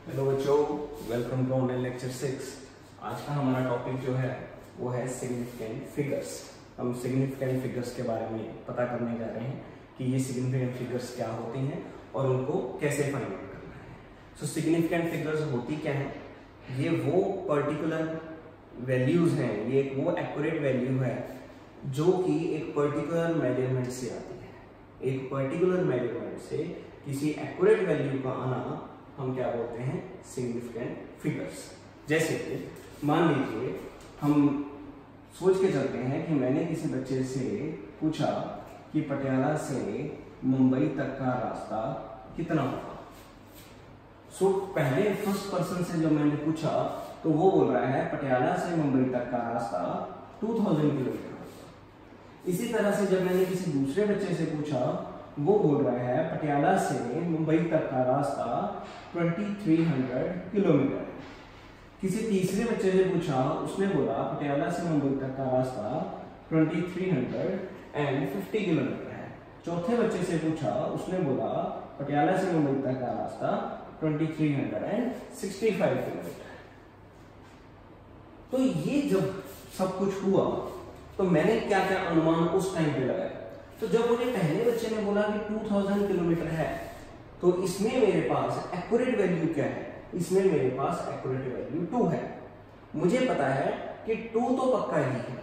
Hello बच्चों, welcome to online lecture 6। आज का हमारा टॉपिक जो है वो है सिग्निफिकेंट फिगर्स। हम सिग्निफिकेंट फिगर्स के बारे में पता करने जा रहे हैं कि ये सिग्निफिकेंट फिगर्स क्या होती हैं और उनको कैसे फाइंड आउट करना है। सो सिग्निफिकेंट फिगर्स होती क्या है? ये वो पर्टिकुलर वैल्यूज हैं, ये वो एक्यूरेट वैल्यू है जो कि एक पर्टिकुलर मेजरमेंट से आती है। एक पर्टिकुलर मेजरमेंट से किसी एक्यूरेट वैल्यू का आना हम क्या बोलते हैं? Significant figures. जैसे कि मान लीजिए हम सोच के चलते हैं कि मैंने किसी बच्चे से पूछा कि पटियाला से मुंबई तक का रास्ता कितना होगा। सो पहले फर्स्ट पर्सन से जब मैंने पूछा तो वो बोल रहा है पटियाला से मुंबई तक का रास्ता 2000 किलोमीटर होगा। इसी तरह से जब मैंने किसी दूसरे बच्चे से पूछा, वो बोल रहा है पटियाला से मुंबई तक का रास्ता 2300 किलोमीटर है। किसी तीसरे बच्चे से पूछा, उसने बोला पटियाला से मुंबई तक का रास्ता 2350 किलोमीटर है। चौथे बच्चे से पूछा, उसने बोला पटियाला से मुंबई तक का रास्ता 2365 किलोमीटर है। तो ये जब सब कुछ हुआ तो मैंने क्या क्या अनुमान उस टाइम पे लगाया। तो जब मुझे पहले बच्चे ने बोला कि 2000 किलोमीटर है, तो इसमें मेरे पास एक्यूरेट वैल्यू क्या है? इसमें मेरे पास एक्यूरेट वैल्यू 2 है। मुझे पता है कि 2 तो पक्का ही है।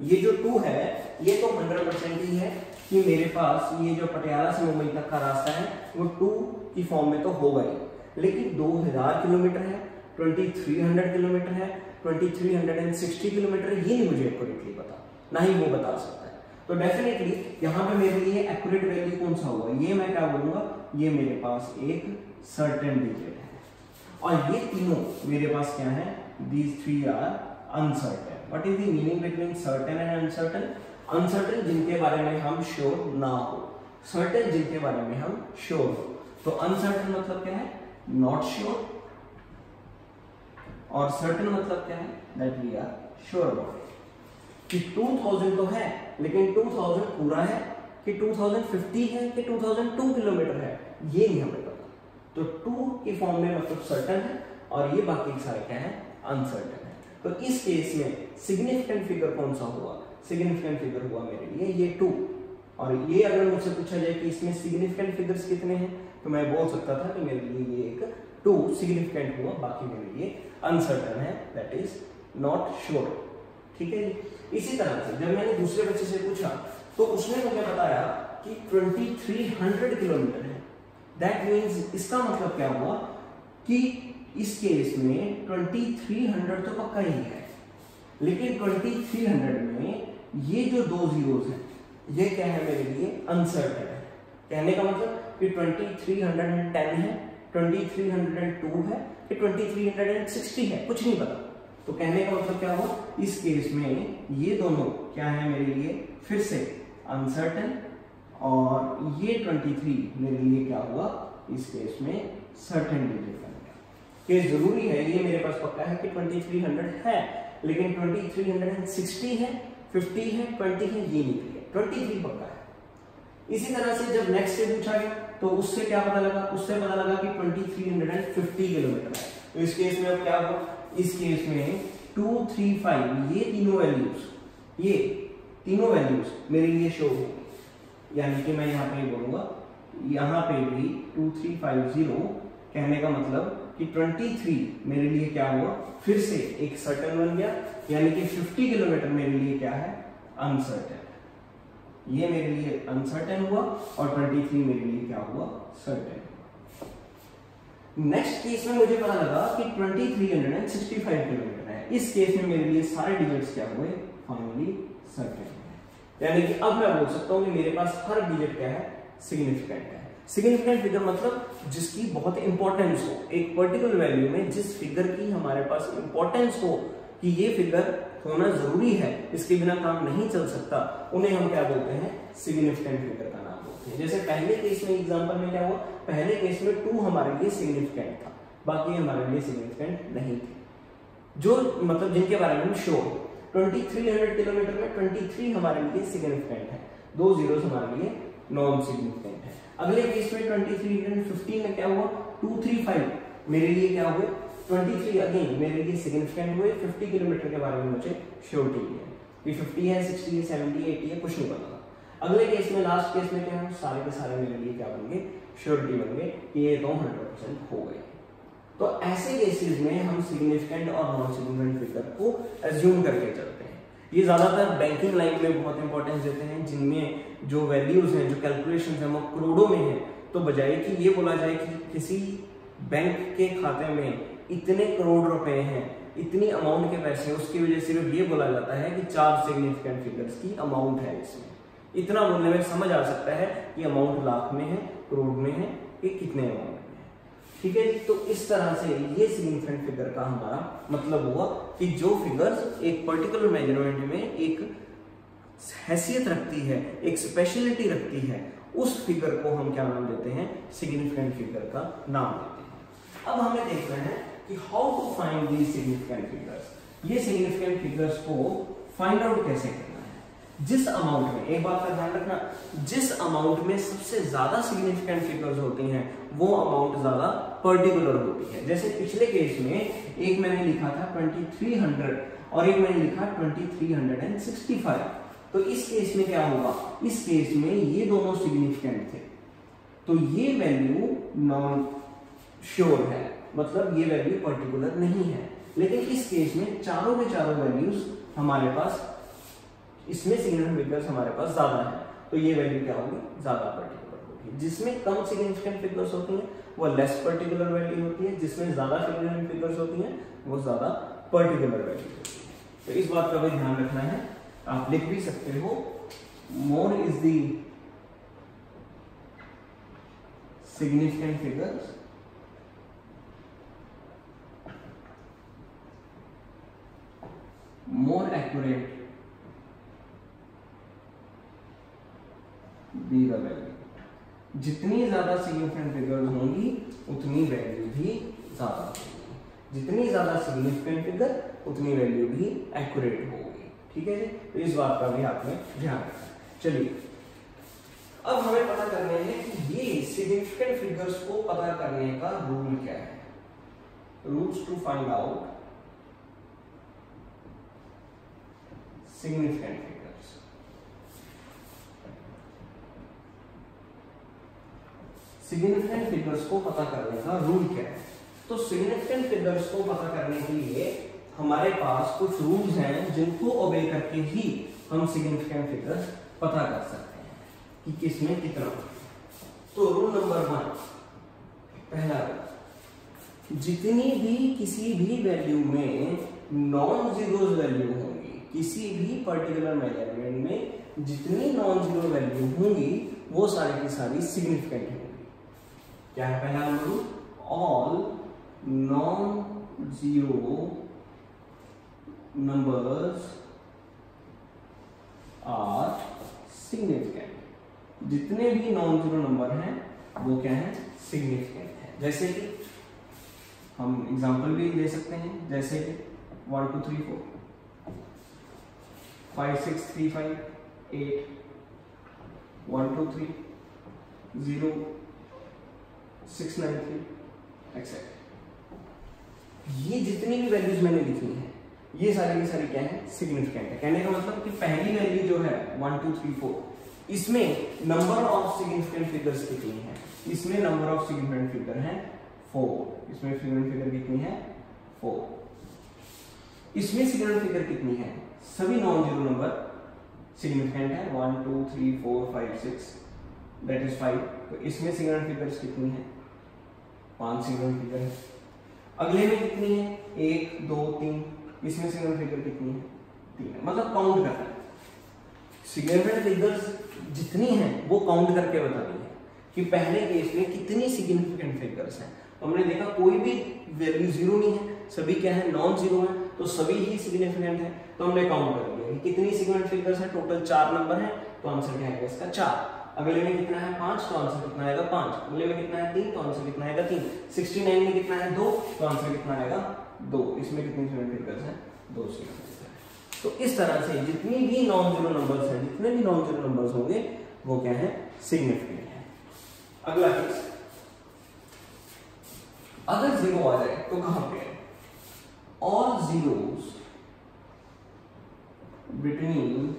ये जो 2 है ये तो 100% ही है कि मेरे पास ये जो पटियाला से मुंबई तक का रास्ता है वो 2 की फॉर्म में तो होगा ही। लेकिन 2000 किलोमीटर है, 2300 किलोमीटर है, 2360 किलोमीटर, ये नहीं मुझे एक्यूरेटली पता, ना ही वो बता सकता है। तो डेफिनेटली यहाँ पे मेरे लिए एक्यूरेट वैल्यू कौन सा होगा? ये मैं क्या बोलूंगा, ये मेरे पास एक सर्टेन डिजिट है। और ये तीनों मेरे पास क्या है? These three are uncertain. What is the meaning between certain and uncertain? Uncertain जिनके बारे में हम श्योर ना हो, सर्टेन जिनके बारे में हम श्योर हो। तो अनसर्टेन मतलब क्या है? Not sure. और सर्टेन मतलब क्या है? That we are sure about it. कि 2000 तो है, लेकिन 2000 पूरा है कि 2050 है कि 2002 किलोमीटर है, ये नहीं हमें पता। तो 2 की फॉर्म में मतलब सर्टेन है और ये बाकी सारे क्या है? अनसर्टेन है। तो इस केस में सिग्निफिकेंट फिगर कौन सा हुआ? सिग्निफिकेंट फिगर हुआ मेरे लिए ये 2। और ये अगर मुझसे पूछा जाए कि इसमें सिग्निफिकेंट फिगर्स कितने हैं, तो मैं बोल सकता था कि मेरे लिए ये एक 2 सिग्निफिकेंट हुआ, बाकी मेरे लिए अनसर्टेन है, दैट इज नॉट श्योर। ठीक है जी। इसी तरह से जब मैंने दूसरे बच्चे से पूछा तो उसने मुझे बताया कि 2300 किलोमीटर है। दैट मीन्स इसका मतलब क्या हुआ कि इस केस में 2300 तो पक्का ही है, लेकिन 2300 में ये जो 2 जीरोस हैं ये क्या है? मेरे लिए अनसर्टेन है। कहने का मतलब कि 2310 है, 2302 है कि 2360 है, कुछ नहीं पता। तो कहने का मतलब क्या हुआ? इस केस में ये दोनों क्या है मेरे लिए? फिर से अनसर्टेन। और ये 23 मेरे लिए क्या हुआ? इस केस में सर्टेन डिजिट बन गया। केस जरूरी है, ये मेरे पास पक्का है कि 2300 है, लेकिन 2360 है, 50 है, 20 है, ये नहीं है, 23 पक्का है। इसी तरह से जब नेक्स्ट से पूछा गया तो उससे क्या पता लगा? उससे पता लगा कि 2350 किलोमीटर है। तो इस केस में अब क्या हुआ? इस केस में 235 ये तीनों वैल्यूज मेरे लिए शो होगी। यानी कि मैं यहाँ पे बोलूंगा, यहाँ पे भी 2350, कहने का मतलब कि 23 मेरे लिए क्या हुआ? फिर से एक सर्टेन बन गया, यानी कि 50 किलोमीटर मेरे लिए क्या है? अनसर्टेन। ये मेरे लिए अनसर्टेन हुआ और 23 मेरे लिए क्या हुआ? सर्टेन। नेक्स्ट केस में मुझे पता लगा कि 2365 किलोमीटर है। इस केस में मेरे लिए सारे डिजिट्स क्या हुए? फाइनली सर्टेन है। यानी कि अब मैं बोल सकता हूं कि मेरे पास हर डिजिट क्या है? सिग्निफिकेंट है। सिग्निफिकेंट फिगर मतलब जिसकी बहुत इंपॉर्टेंस हो, एक पर्टिकुलर वैल्यू में जिस फिगर की हमारे पास इंपॉर्टेंस हो कि ये फिगर होना जरूरी है, इसके बिना काम नहीं चल सकता, उन्हें हम क्या बोलते हैं? सिग्निफिकेंट फिगर का नाम बोलते हैं। जैसे पहले केस में एग्जांपल में क्या हुआ? पहले केस में 2 हमारे लिए सिग्निफिकेंट था, बाकी हमारे लिए सिग्निफिकेंट नहीं थे, जो मतलब जिनके बारे में हम श्योर। 2300 किलोमीटर में 23 हमारे लिए सिग्निफिकेंट है, 2 जीरोस हमारे लिए नॉन सिग्निफिकेंट है। अगले केस में 2350 में क्या हुआ? 235 मेरे लिए क्या हुए 23 अगेन मेरे लिए सिग्निफिकेंट हुए। 50 किलोमीटर के बारे में मुझे श्योरिटी नहीं है कि 50 है, 60 है, 70 है, 80 है, कुछ नहीं पता। अगले केस में, लास्ट केस में क्या है, सारे के सारे मेरे लिए क्या बन श्योरिटी बन गए कि ये तो 100% हो गए। तो ऐसे केसेस में हम सिग्निफिकेंट और नॉन सिग्निफिकेंट फिगर को एज्यूम करके चलते हैं। ये ज्यादातर बैंकिंग लाइन में बहुत इंपॉर्टेंस देते हैं, जिनमें जो वैल्यूज हैं, जो कैलकुलेशन है, वो करोड़ों में है। तो बजाय कि ये बोला जाए कि किसी बैंक के खाते में इतने करोड़ रुपए हैं, इतनी अमाउंट के पैसे, उसकी वजह से सिर्फ ये बोला जाता है कि 4 सिग्निफिकेंट फिगर्स की अमाउंट है। इसमें इतना बोलने में समझ आ सकता है कि अमाउंट लाख में है, करोड़ में है, कि कितने अमाउंट में है। ठीक है, तो इस तरह से ये सिग्निफिकेंट फिगर का हमारा मतलब हुआ कि जो फिगर्स एक पर्टिकुलर मेजरमेंट में एक हैसियत रखती है, एक स्पेशलिटी रखती है, उस फिगर को हम क्या नाम देते हैं, सिग्निफिकेंट फिगर का नाम देते हैं। अब हमें देखना है कि how to find the significant figures. ये सिग्निफिकेंट फिगर्स को फाइंड आउट कैसे करना है। जिस अमाउंट में, एक बात का ध्यान रखना, जिस अमाउंट में सबसे ज्यादा सिग्निफिकेंट फिगर्स होती हैं वो अमाउंट ज्यादा पर्टिकुलर होती है। जैसे पिछले केस में एक मैंने लिखा था 2300 और एक मैंने लिखा 2365। तो इस केस में क्या होगा, इस केस में ये दोनों सिग्निफिकेंट थे, तो ये वैल्यू नॉन श्योर है, मतलब ये वैल्यू पर्टिकुलर नहीं है। लेकिन इस केस में चारों के चारों वैल्यूज हमारे पास, इसमें सिग्निफिकेंट फिगर्स हमारे पास ज्यादा है, तो ये वैल्यू क्या होगी, ज्यादा पर्टिकुलर होगी। जिसमें कम सिग्निफिकेंट फिगर्स होती हैं वो लेस पर्टिकुलर वैल्यू होती है, जिसमें ज्यादा सिग्निफिकेंट फिगर्स होती हैं वो ज्यादा पर्टिकुलर वैल्यू होती है। तो इस बात का भी ध्यान रखना है। आप लिख भी सकते हो, more is the significant figures more accurate be the value. जितनी ज्यादा सिग्निफिकेंट फिगर्स होंगी उतनी वैल्यू भी ज्यादा होगी, जितनी ज्यादा सिग्निफिकेंट फिगर उतनी वैल्यू भी एक्यूरेट होगी। ठीक है जी, तो इस बात का भी आपने ध्यान रखना। चलिए अब हमें पता करने हैं कि ये सिग्निफिकेंट फिगर्स को पता करने का रूल क्या है। Rules to find out significant figures. Significant figures को पता करने का रूल क्या है। तो सिग्निफिकेंट फिगर्स को पता करने के लिए हमारे पास कुछ रूल्स हैं जिनको ओबे करके ही हम सिग्निफिकेंट फिगर्स पता कर सकते हैं कि किसमें कितना। तो रूल नंबर 1, पहला रूल, जितनी भी किसी भी वैल्यू में नॉन जीरोज वैल्यू होंगी, किसी भी पर्टिकुलर मेजरमेंट में जितनी नॉन जीरो वैल्यू होंगी वो सारी की सारी सिग्निफिकेंट होंगी। क्या है पहला rule, all non zero numbers are significant। जितने भी नॉन जीरो नंबर हैं वो क्या है, सिग्निफिकेंट है। जैसे कि हम एग्जांपल भी ले सकते हैं, जैसे कि 1 2 3 4 5 6 3 5 8 1 2 3 0 6 9 3 एक्सेट्रा। ये जितनी भी वैल्यूज मैंने लिखी हैं ये सारी की सारी क्या है, सिग्निफिकेंट है। कहने का मतलब कि पहली वैल्यू जो है 1 2 3 4, इसमें नंबर ऑफ सिग्निफिकेंट फिगर्स कितनी है, इसमें नंबर ऑफ सिग्निफिकेंट फिगर है 4, इसमें सिग्निफिकेंट फिगर कितनी है 4, इसमें सिग्निफिकेंट फिगर कितनी है, सभी नॉन जीरो नंबर सिग्निफिकेंट है 1 2 3 4 5 6 दैट इज 5। तो इसमें सिग्निफिकेंट फिगर्स कितनी है, 5 सिग्निफिकेंट फिगर है। अगले में कितनी है, 1 2 3, इसमें सिग्निफिकेंट फिगर कितनी है, 3 है। मतलब काउंट करना है, सिग्निफिकेंट फिगर्स जितनी हैं वो काउंट करके बतानी है कि पहले केस में कितनी सिग्निफिकेंट फिगर्स हैं। तो हमने देखा कोई भी वैल्यू जीरो नहीं है, सभी क्या है, नॉन जीरो है, तो सभी ही सिग्निफिकेंट है। तो हमने काउंट कर लिया कि कितनी सिग्निफिकेंट फिगर्स है, टोटल 4 नंबर है, तो आंसर क्या आएगा इसका 4। अगले में कितना है 5, तो आंसर कितना आएगा 5। अगले में कितना है 3, तो आंसर कितना आएगा 3। 69 में कितना है 2, तो आंसर कितना आएगा 2। इसमें कितनी सिग्निफिकेंट फिगर्स हैं, 2 सिग्निफिकेंट। तो इस तरह से जितनी भी नॉन जीरो नंबर्स हैं, जितने भी नॉन जीरो नंबर्स होंगे वो क्या है, सिग्निफिकेंट है। अगला केस अगर जीरो आ जाए तो कहां पे है? All zeros between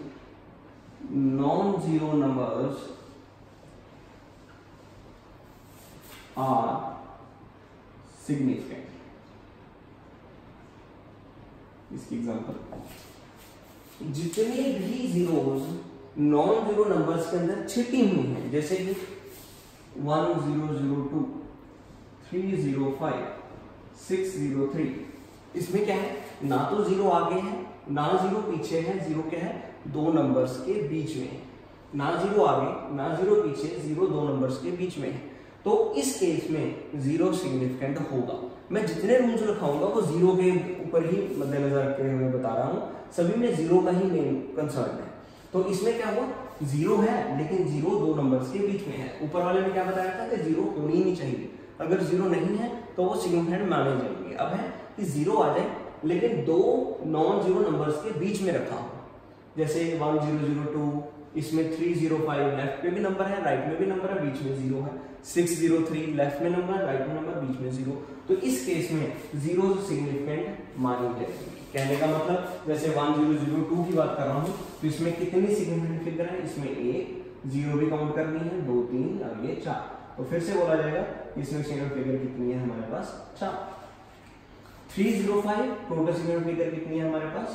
non zero numbers are significant. इसकी एग्जांपल, जितने भी जीरोस नॉन जीरो नंबर्स के अंदर छिपी हुई हैं, जैसे कि 1002, 305, 603, इसमें क्या है? ना तो जीरो आगे है ना जीरो पीछे है, जीरो क्या है? दो नंबर्स के बीच में है। ना जीरो आगे ना जीरो पीछे, जीरो दो नंबर्स के बीच में है। तो इस केस में जीरो सिग्निफिकेंट होगा। मैं जितने रूल्स लिखाऊंगा वो जीरो के ऊपर ही मद्देनजर रखते हुए बता रहा हूं, सभी में जीरो का ही मेन कंसर्न है। तो इसमें क्या हुआ? जीरो है लेकिन जीरो दो नंबर्स के बीच में है। ऊपर वाले में क्या बताया था कि जीरो होनी ही नहीं चाहिए, अगर जीरो नहीं है तो वो सिग्निफिकेंट माने जाएंगे। अब है कि जीरो आ जाए लेकिन दो नॉन जीरो नंबर्स के बीच में रखा हो, जैसे 1002, इसमें 305 लेफ्ट में भी नंबर है, राइट में भी नंबर है, बीच में जीरो है। 603 लेफ्ट में नंबर, राइट में नंबर, बीच में जीरो। तो इस केस में जीरो सिग्निफिकेंट मानी जाएगी। कहने का मतलब जैसे 1002 की बात कर रहा हूं तो इसमें कितनी सिग्निफिकेंट फिगर है? इसमें एक जीरो भी काउंट करनी है, 2 3 और ये 4। तो फिर से बोला जाएगा इसमें सिग्निफिकेंट फिगर कितनी है हमारे पास? 4। 305 टोटल सिग्निफिकेंट फिगर कितनी है हमारे पास?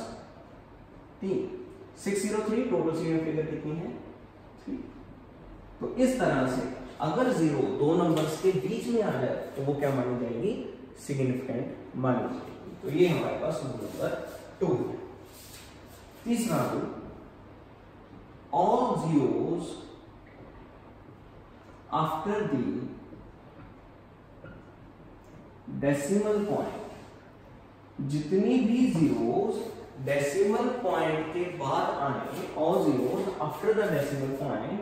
3। 603 टोटल सिग्निफिकेंट फिगर कितनी है? 3। तो इस तरह से अगर जीरो दो नंबर्स के बीच में आ जाए तो वो क्या मानी जाएगी? सिग्निफिकेंट मानी जाएगी। तो ये हमारे पास रूल नंबर 2 है। तीसरा rule, all zeros after the decimal point, जितनी भी जीरोस डेसिमल पॉइंट के बाद आए, all zeros after the decimal point,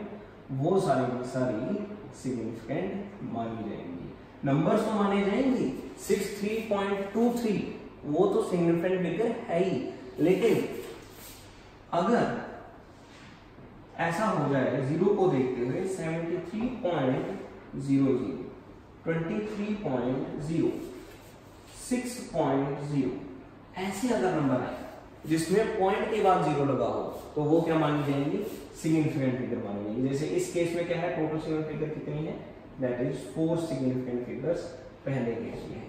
वो सारी की सारी सिग्निफिकेंट मानी जाएंगी। नंबर्स तो माने जाएंगी। 63.23 वो तो सिग्निफिकेंट फिगर है ही, लेकिन अगर ऐसा हो जाए जीरो को देखते हुए 73.00, 23.0, 6.0 ऐसे अगर नंबर आए जिसमें पॉइंट के बाद जीरो लगा हो तो वो क्या मानी जाएंगी? सिग्निफिकेंट फिगर मानी जाएंगी। जैसे इस केस में क्या है? टोटल सिग्निफिकेंट फिगर कितनी है? दैट इज 4 सिग्निफिकेंट फिगर्स पहले केस में है।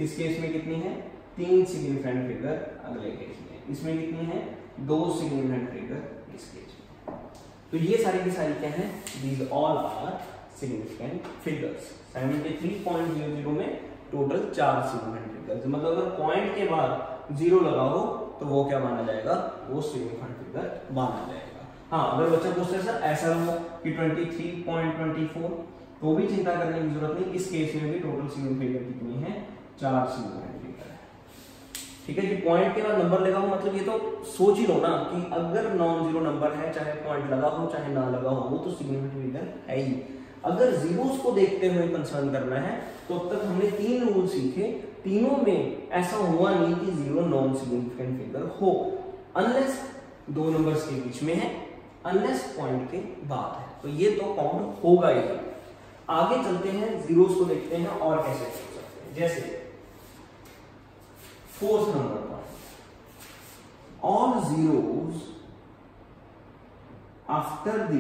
इस केस में कितनी है? 3 सिग्निफिकेंट फिगर अगले केस में। इसमें कितनी है? 2 सिग्निफिकेंट फिगर इस केस में। तो ये सारी की सारी क्या है? These all are significant figures. 73.00 में टोटल 4 सिग्निफिकेंट फिगर्स, मतलब अगर पॉइंट के बाद जीरो लगा हो तो वो क्या माना जाएगा? वो सिग्निफिकेंट फिगर माना जाएगा। हाँ, अगर बच्चा पूछता है सर ऐसा हो कि 23.24 तो भी चिंता करने की जरूरत नहीं। इस केस में भी टोटल सिग्निफिकेंट फिगर कितनी है? 4 सिग्निफिकेंट फिगर है। ठीक है जी। पॉइंट के बाद नंबर लगा हो मतलब ये तो सोच ही लो ना कि अगर नॉन जीरो नंबर है, चाहे पॉइंट लगा हो चाहे ना लगा हो, वो तो सिग्निफिकेंट फिगर है ही। अगर जीरोस को देखते हुए कंसर्न करना है तो अब तक हमने 3 रूल सीखे, तीनों में ऐसा हुआ नहीं कि जीरो नॉन सिग्निफिकेंट फिगर हो, अनलेस दो नंबर्स के बीच में है, अनलेस पॉइंट के बाद है, तो ये तो काउंट होगा ही। आगे चलते हैं, जीरोस को देखते हैं और कैसे हो सकते हैं। जैसे 4th number point, all zeros after the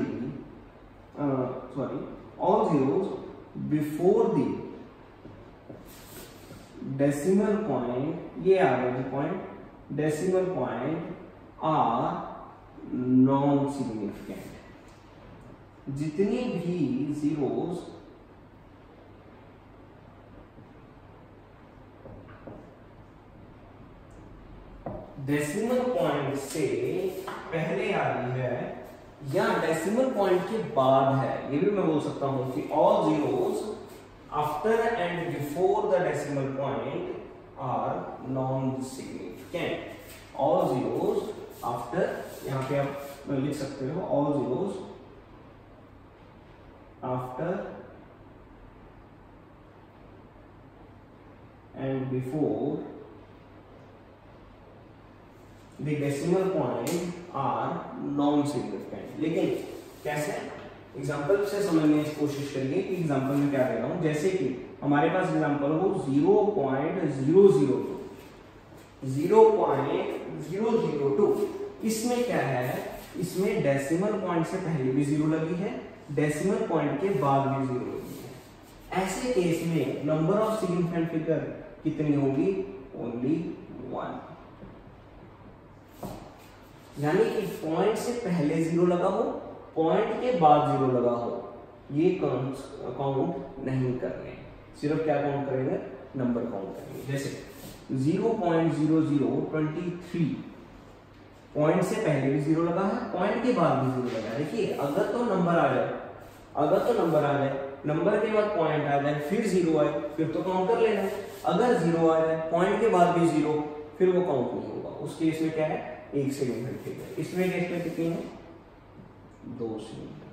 all zeros before the decimal point, ये आ गया point, decimal point are non significant। जितनी भी जीरोस डेसिमल पॉइंट से पहले आ रही है या डेसिमल पॉइंट के बाद है, ये भी मैं बोल सकता हूं कि all zeros after and before the decimal point are non significant. All zeros after, यहां पे आप लिख सकते हो all zeros after and before the decimal point are non significant। लेकिन कैसे? एग्जाम्पल से समझने की कोशिश करिए कि एग्जाम्पल में क्या दे रहा हूं। जैसे कि हमारे पास एग्जाम्पल हो 0.002, इसमें क्या है, इसमें डेसिमल पॉइंट से पहले भी 0 लगी है, डेसिमल पॉइंट के बाद भी 0 लगी है। ऐसे केस में नंबर ऑफ सिग्निफिकेंट फिगर कितनी होगी? ओनली 1। यानी कि पॉइंट से पहले 0 लगा हो, पॉइंट के बाद 0 लगा हो, ये काउंट नहीं करने, सिर्फ क्या काउंट करेंगे? नंबर काउंट करेंगे। जैसे 0.0023, पॉइंट से पहले भी 0 लगा है, पॉइंट के बाद भी 0 लगा है। देखिए अगर तो नंबर आ जाए, नंबर के बाद पॉइंट आ जाए, फिर 0 आए, फिर तो काउंट कर लेना। अगर 0 आ जाए, पॉइंट के बाद भी 0, फिर वो काउंट नहीं होगा। उस केस में क्या है? 1 सिग्निफिकेंट फिगर। इसमें केस में कितनी है? 2 सिग्निफिकेंट।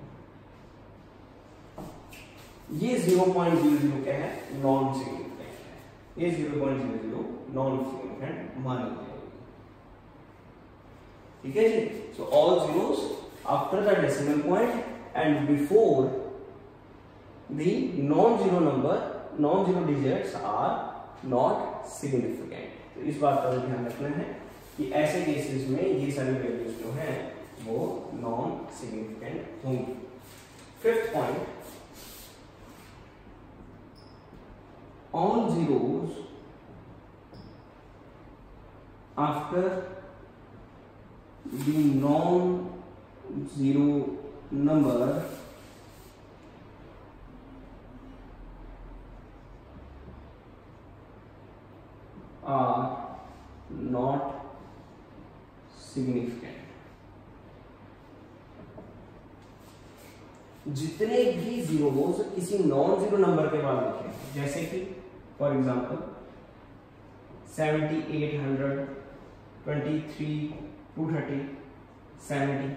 ये 0.00 क्या है? नॉन सिग्निफिकेंट है। ये 0.00 नॉन सिग्निफिकेंट मानी जाएगी। ठीक है जी। So all zeros after the decimal point and before the non-zero number, non-zero digits are not significant। तो इस बात का ध्यान रखना है कि ऐसे केसेस में ये सारी वैल्यूज जो हैं वो नॉन सिग्निफिकेंट होंगी। Fifth point, all zeros after the non-zero number are not significant। जितने भी जीरोस किसी नॉन जीरो नंबर के बाद लिखे हैं, जैसे कि फॉर एग्जांपल 7800, 23, 230, 70,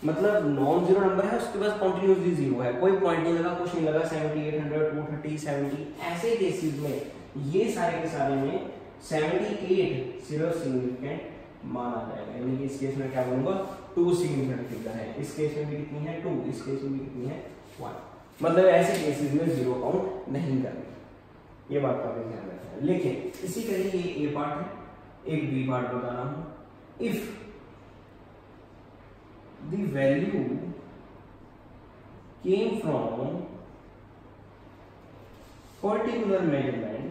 मतलब नॉन जीरो नंबर है, उसके पास कॉन्टिन्यूसली 0 है, कोई पॉइंट नहीं लगा, कुछ नहीं लगा। 7800, 230, 70, ऐसे केसेस में ये सारे के सारे में 78 सिर्फ सिग्निफिकेंट माना जाएगा। यानी कि इस केस में क्या बोलूंगा? 2 सिग्निफिकेंट फिगर है। इस केस में भी कितनी है? 2। इस केस में भी कितनी है? 1। मतलब ऐसे केसेस में 0 काउंट नहीं करना, ये बात का भी ध्यान रखना है। लेकिन इसी तरह ये ए पार्ट है, एक बी पार्ट बता रहा हूं। If the value came from particular measurement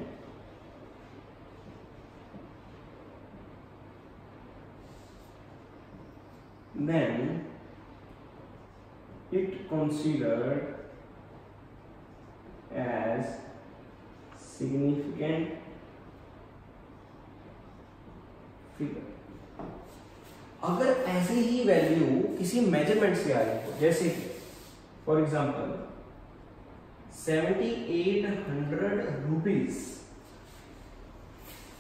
then it considered as significant figure। अगर ऐसी ही वैल्यू किसी मेजरमेंट से आ रही हो, जैसे कि फॉर एग्जांपल 7800 रुपीज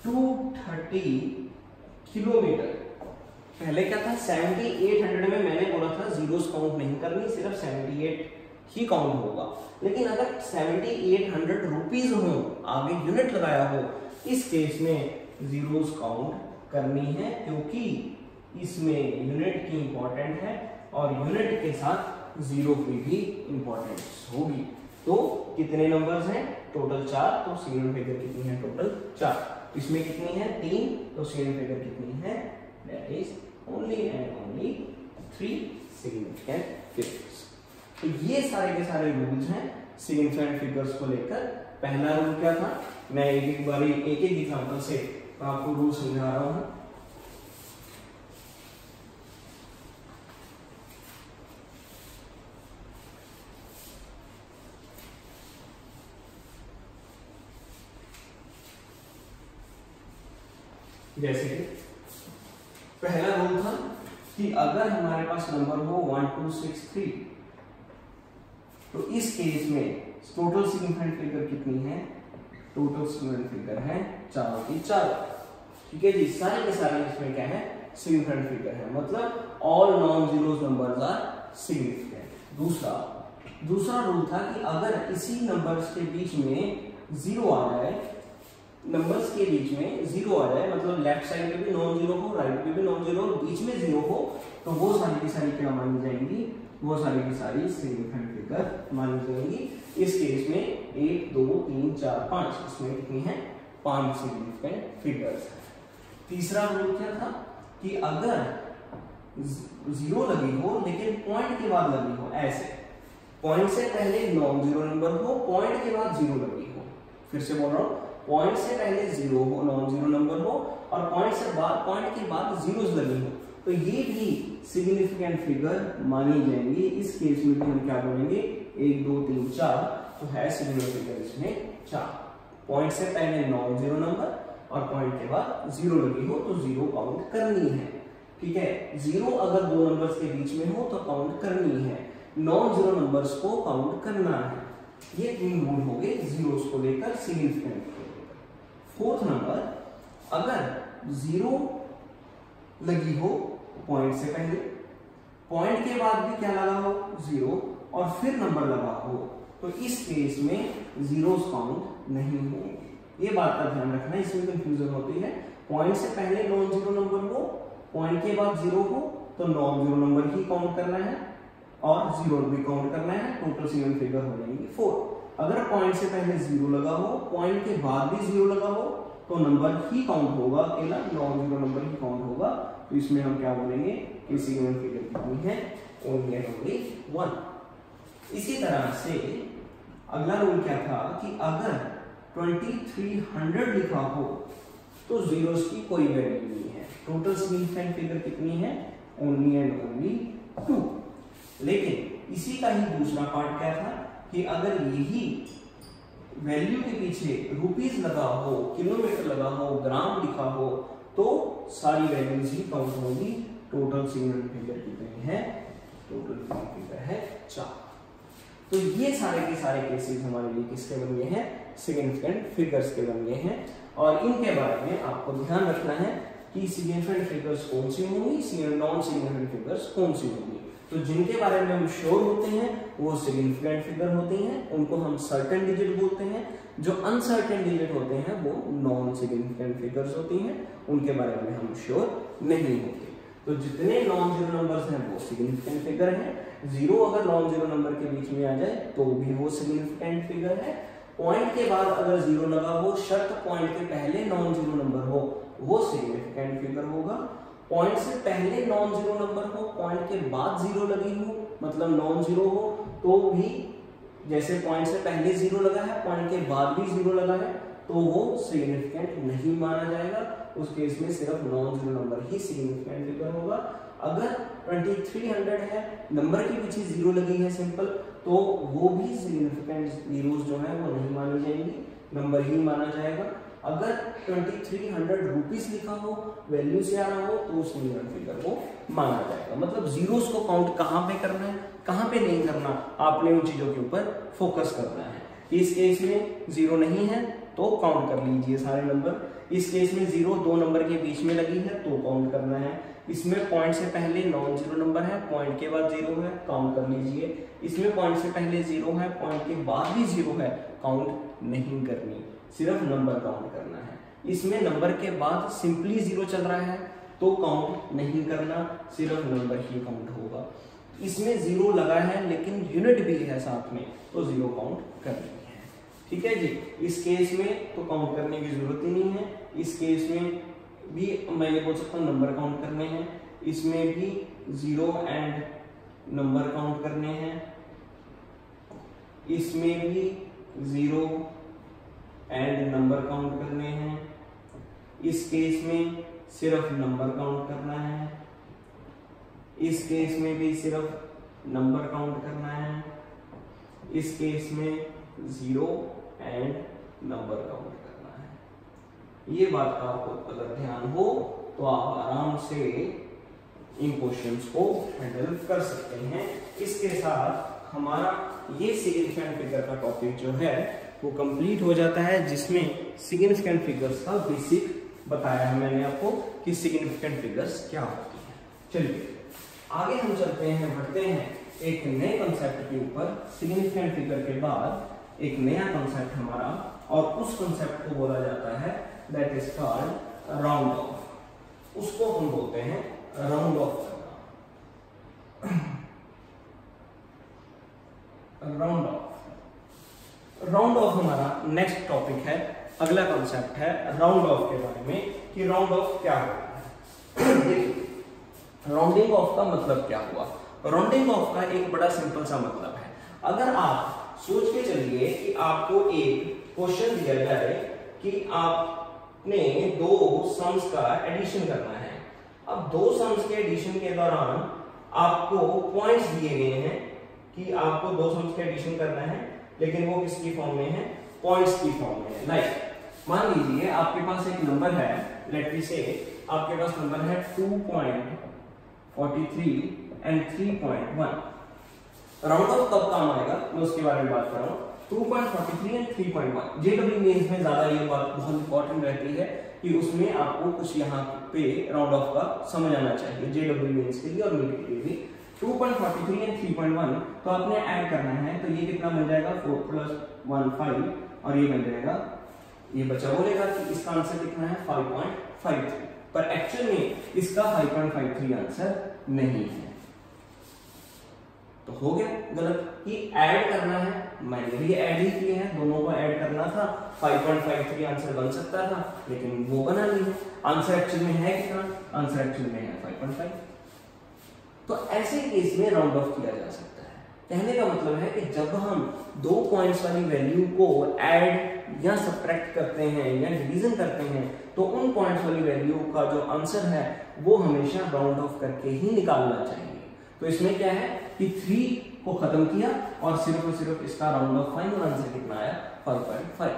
230 किलोमीटर। पहले क्या था? 7800 में मैंने बोला था जीरोस काउंट नहीं करनी, सिर्फ 78 ही काउंट होगा। लेकिन अगर 7800 रुपीज हो, आगे यूनिट लगाया हो, इस केस में जीरोस काउंट करनी है, क्योंकि इसमें यूनिट की इंपॉर्टेंट है और यूनिट के साथ जीरो की भी इंपॉर्टेंस होगी। तो कितने नंबर्स हैं? टोटल 4। तो सिग्निफिकेंट फिगर कितनी है? टोटल 4। इसमें कितनी है? 3। तो सिग्निफिकेंट फिगर कितनी है? That is only and only 3 significant figures। तो ये सारे के सारे रूल्स हैं सिग्निफिकेंट फिगर्स को लेकर। पहला रूल क्या था? मैं एक एक एग्जांपल से आपको रूल समझा रहा हूं। जैसे कि पहला रूल था कि अगर हमारे पास नंबर हो 1263, तो इस केस में टोटल सिग्निफिकेंट फिगर कितनी है? टोटल सिग्निफिकेंट फिगर है 4 की 4। ठीक है जी। सारे के सारे इसमें क्या है? सिग्निफिकेंट फिगर है, मतलब all non zero numbers are significant. दूसरा रूल था कि अगर इसी नंबर्स के बीच में 0 आ जाए, नंबर्स के बीच में 0 आ जाए, मतलब लेफ्ट साइड पे भी नॉन जीरो हो, राइट पे भी नॉन जीरो हो, बीच में 0 हो, तो वो सारी की सारी क्या मानी जाएंगी? वो सारी की सारी सिग्निफिकेंट फिगर मानी जाएंगी। इस केस में 1 2 3 4 5 इसमें कितनी है 5 सिग्निफिकेंट फिगर्स है। तीसरा रूल क्या था कि अगर 0 लगी हो लेकिन पॉइंट के बाद लगी हो, ऐसे पॉइंट से पहले नॉन जीरो नंबर हो, पॉइंट के बाद 0 लगी हो, फिर से बोल रहा हूं, पॉइंट से पहले 0 हो, नॉन जीरो नंबर हो और पॉइंट के बाद जीरोस लगी हो, तो ये भी सिग्निफिकेंट फिगर मानी जाएंगी। इस केस में भी हम क्या बोलेंगे 1 2 3 4, तो है सिग्निफिकेंट फिगर इसमें 4। पॉइंट से पहले नॉन जीरो नंबर और पॉइंट के बाद 0 लगी हो तो 0 काउंट करनी है, ठीक है। 0 अगर दो नंबर्स के बीच में हो तो काउंट करनी है, नॉन जीरो नंबर्स को काउंट करना है। ये 3 रूल हो गए जीरोस को लेकर, सिग्निफिकेंट को लेकर। फोर्थ नंबर, अगर 0 लगी हो पॉइंट से पहले, पॉइंट के बाद भी क्या लगा हो 0 और फिर नंबर लगा हो, तो इस केस में जीरोस काउंट नहीं होंगे। ये बात का ध्यान रखना, इसमें कंफ्यूजन होती है। पॉइंट से पहले नॉन जीरो नंबर हो, पॉइंट के बाद 0 हो, तो नॉन जीरो नंबर ही काउंट करना है और 0 भी काउंट करना है, टोटल सिग्निफिकेंट फिगर हो जाएंगी 4। अगर पॉइंट से पहले 0 लगा हो, पॉइंट के बाद भी 0 लगा हो, तो नंबर ही काउंट होगा, अकेला नॉन जीरो नंबर ही काउंट होगा। तो इसमें हम क्या बोलेंगे कि सिग्निफिकेंट फिगर कितनी है, ओनली 1। इसी तरह से अगला रूल क्या था कि अगर 2300 लिखा हो तो जीरोस की कोई वैल्यू नहीं है, टोटल सिग्निफिकेंट फिगर कितनी है, ओनली एंड ओनली 2। लेकिन इसी का ही दूसरा पार्ट क्या था कि अगर यही वैल्यू के पीछे रुपीस लगा हो, किलोमीटर लगा हो, ग्राम लिखा हो, तो सारी वैल्यूज ही काउंट होगी। टोटल सिग्निफिकेंट फिगर कितनी है, टोटल सिग्निफिकेंट फिगर है 4। तो ये सारे के सारे केसेस हमारे लिए किसके बन गए हैं, सिग्निफिकेंट फिगर्स के बन गए हैं। और इनके बारे में आपको ध्यान रखना है कि सिग्निफिकेंट फिगर्स कौन सी होंगी, नॉन सिग्निफिकेंट फिगर्स कौन सी होंगी। तो जिनके बारे में हम श्योर होते हैं वो सिग्निफिकेंट फिगर होती हैं, उनको हम सर्टेन डिजिट बोलते हैं। जो अनसर्टेन डिजिट होते हैं वो नॉन सिग्निफिकेंट फिगर्स होती हैं, उनके बारे में हम श्योर नहीं होते। तो जितने नॉन जीरो नंबर्स हैं वो सिग्निफिकेंट फिगर हैं। 0 अगर नॉन जीरो नंबर के बीच में आ जाए तो भी वो सिग्निफिकेंट फिगर है। पॉइंट के बाद अगर 0 लगा हो, शर्त पॉइंट के पहले नॉन जीरो नंबर हो, वो सिग्निफिकेंट फिगर होगा। पॉइंट से पहले नॉन जीरो नंबर हो, पॉइंट के बाद 0 लगी हो, मतलब नॉन जीरो हो, तो भी जैसे पॉइंट से पहले 0 लगा है, पॉइंट के बाद भी 0 लगा है, तो वो सिग्निफिकेंट नहीं माना जाएगा। उस केस में सिर्फ नॉन जीरो नंबर ही सिग्निफिकेंट फिगर होगा। अगर 2300 है, नंबर के पीछे 0 लगी है सिंपल, तो वो भी सिग्निफिकेंट जीरोस जो है वो नहीं मानी जाएंगी, नंबर ही माना जाएगा। अगर 2300 रुपीस लिखा हो, वैल्यू से आ रहा हो, तो सिग्निफिकेंट फिगर वो माना जाएगा। मतलब जीरोस को काउंट कहाँ पे करना है, कहाँ पे नहीं करना, आपने उन चीजों के ऊपर फोकस करना है। इस केस में 0 नहीं है तो काउंट कर लीजिए सारे नंबर। इस केस में 0 दो नंबर के बीच में लगी है तो काउंट करना है। इसमें पॉइंट से पहले नॉन जीरो नंबर है, पॉइंट के बाद 0 है, काउंट कर लीजिए। इसमें पॉइंट से पहले 0 है, पॉइंट के बाद भी 0 है, काउंट नहीं करनी, सिर्फ नंबर काउंट करना है। इसमें नंबर के बाद सिंपली 0 चल रहा है तो काउंट नहीं करना, सिर्फ नंबर ही काउंट होगा। इसमें 0 लगा है लेकिन यूनिट भी है साथ में, तो 0 काउंट करनी है। ठीक है जी। इस केस में तो काउंट करने की जरूरत ही नहीं है। इस केस में भी मैं ये बोल सकता हूँ नंबर काउंट करने हैं, इसमें भी 0 एंड नंबर काउंट करने हैं, इसमें भी 0 एंड नंबर काउंट करने हैं। इस केस में सिर्फ नंबर काउंट करना है, इस केस में भी सिर्फ नंबर काउंट करना है, इस केस में 0 एंड नंबर काउंट करना है। ये बात का आपको अगर ध्यान हो तो आप आराम से इन क्वेश्चंस को हैंडल कर सकते हैं। इसके साथ हमारा ये सिग्निफिकेंट फिगर का टॉपिक जो है वो कंप्लीट हो जाता है, जिसमें सिग्निफिकेंट फिगर्स का बेसिक बताया है मैंने आपको कि सिग्निफिकेंट फिगर्स क्या होती हैं। चलिए आगे हम चलते हैं, बढ़ते हैं एक नए कंसेप्ट के ऊपर। सिग्निफिकेंट फिगर के बाद एक नया कंसेप्ट हमारा, और उस कंसेप्ट को बोला जाता है that is called round of. उसको हम बोलते हैं राउंड ऑफ करना। Round of. राउंड ऑफ हमारा नेक्स्ट टॉपिक है, अगला कॉन्सेप्ट है राउंड ऑफ के बारे में कि राउंड ऑफ क्या होता है। देखिए राउंडिंग ऑफ का मतलब क्या हुआ। राउंडिंग ऑफ का एक बड़ा सिंपल सा मतलब है, अगर आप सोच के चलिए कि आपको एक क्वेश्चन दिया जाए कि आपने दो सम्स का एडिशन करना है। अब दो सम्स के एडिशन के दौरान आपको पॉइंट्स दिए गए हैं कि आपको दो सम्स के एडिशन करना है, लेकिन वो किसकी फॉर्म में है, पॉइंट्स की फॉर्म में है। लाइक मान लीजिए आपके पास एक नंबर है, लेट मी से आपके पास नंबर है 2.43 एंड 3.1। राउंड ऑफ कब काम आएगा मैं उसके बारे में बात कर रहा हूँ। 2.43 एंड 3.1 जेडब्ल्यू मेंस में ज्यादा ये बात बहुत इंपॉर्टेंट रहती है कि उसमें आपको कुछ यहाँ पे राउंड ऑफ का समझ आना चाहिए, जेडब्ल्यू मेंस के लिए और नीट के लिए भी। 2.43 एंड 3.1 तो आपने ऐड करना है, तो ये कितना बन जाएगा 4 + 1 5 और ये बन जाएगा, ये बच्चा बोलेगा कि इसका आंसर कितना है 5.53, पर एक्चुअल में इसका 5.53 आंसर नहीं है। तो हो गया गलत कि ऐड करना है, मैंने भी ऐड ही किए हैं, दोनों को ऐड करना था, 5.53 आंसर बन सकता था लेकिन वो बना नहीं है। आंसर एक्चुअल में है कितना, आंसर एक्चुअल में है 5.5। तो ऐसे केस में राउंड ऑफ किया जा सकता है। कहने का मतलब है कि जब हम दो पॉइंट्स वाली वैल्यू को ऐड या सब्ट्रैक्ट करते हैं या डिवीजन करते हैं तो उन पॉइंट्स वाली वैल्यू का जो आंसर है वो हमेशा राउंड ऑफ करके ही निकालना चाहिए। तो इसमें क्या है कि 3 को खत्म किया और सिर्फ इसका राउंड ऑफ फाइनल आंसर कितना आया 5.5।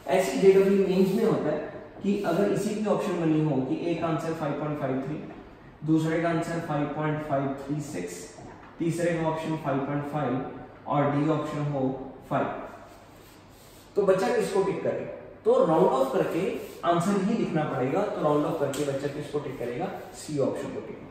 ऐसी जेडब्ल्यू मेंस में होता है कि अगर इसी की ऑप्शन बनी हो कि एक आंसर 5.53, दूसरे का आंसर 5.536, तीसरे का ऑप्शन 5.5 और डी ऑप्शन हो 5, तो बच्चा किसको टिक करे, तो राउंड ऑफ करके आंसर ही लिखना पड़ेगा। तो राउंड ऑफ करके बच्चा किसको टिक करेगा, सी ऑप्शन को टिक मारेगा।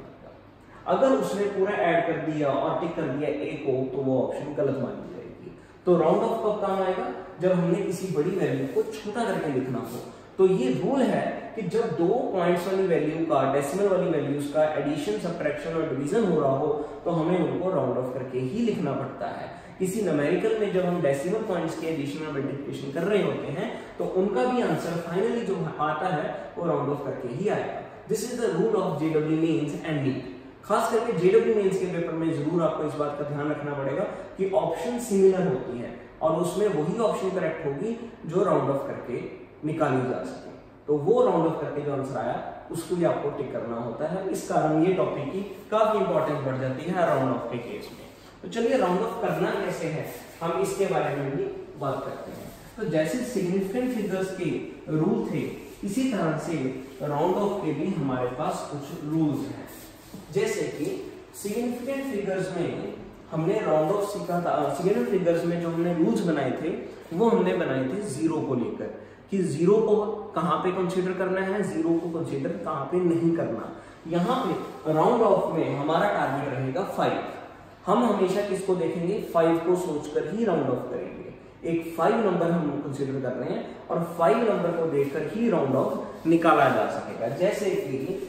अगर उसने पूरा ऐड कर दिया और टिक कर दिया ए को तो वो ऑप्शन गलत मानी जाएगी। तो राउंड ऑफ कब काम आएगा, जब हमने किसी बड़ी वैल्यू को छोटा करके लिखना हो। तो ये रूल है कि जब दो पॉइंट्स वाली वैल्यू का, डेसिमल वाली वैल्यूज का एडिशन, सब्ट्रैक्शन और डिवीजन हो रहा हो तो हमें उनको राउंड ऑफ करके ही लिखना पड़ता है। किसी न्यूमेरिकल में जब हम डेसिमल पॉइंट्स के एडिशन और मल्टीप्लिकेशन कर रहे होते हैं तो उनका भी आंसर फाइनली जो आता है वो राउंड ऑफ करके ही आएगा। This is the rule of JW mains and NEET. खास करके जेडब्ल्यू मेंस के पेपर में जरूर आपको इस बात का ध्यान रखना पड़ेगा कि ऑप्शन सिमिलर होती है और उसमें वही ऑप्शन करेक्ट होगी जो राउंड ऑफ करके निकाली जा सके। तो वो राउंड ऑफ करके जो आंसर आया उसको भी आपको टिक करना होता है। इस कारण ये टॉपिक की काफी इंपॉर्टेंस बढ़ जाती है राउंड ऑफ के केस में। तो चलिए राउंड ऑफ करना कैसे है हम इसके बारे में भी बात करते हैं। तो जैसे सिग्निफिकेंट फिगर्स के रूल थे इसी तरह से राउंड ऑफ के भी हमारे पास कुछ रूल्स हैं। जैसे कि सिग्निफिकेंट फिगर्स में हमने राउंड ऑफ सीखा था। सिग्निफिकेंट फिगर्स में जो हमने रूल्स बनाए थे वो हमने बनाए थे जीरो को लेकर कि जीरो को कहां पे कंसीडर करना है, जीरो को कंसीडर कहां पे नहीं करना। यहाँ पे राउंड ऑफ में हमारा टारगेट रहेगा 5। हम हमेशा किसको देखेंगे, 5 को सोचकर ही राउंड ऑफ करेंगे। एक 5 नंबर हम कंसीडर कर रहे हैं और 5 नंबर को देखकर ही राउंड ऑफ निकाला जा सकेगा। जैसे कि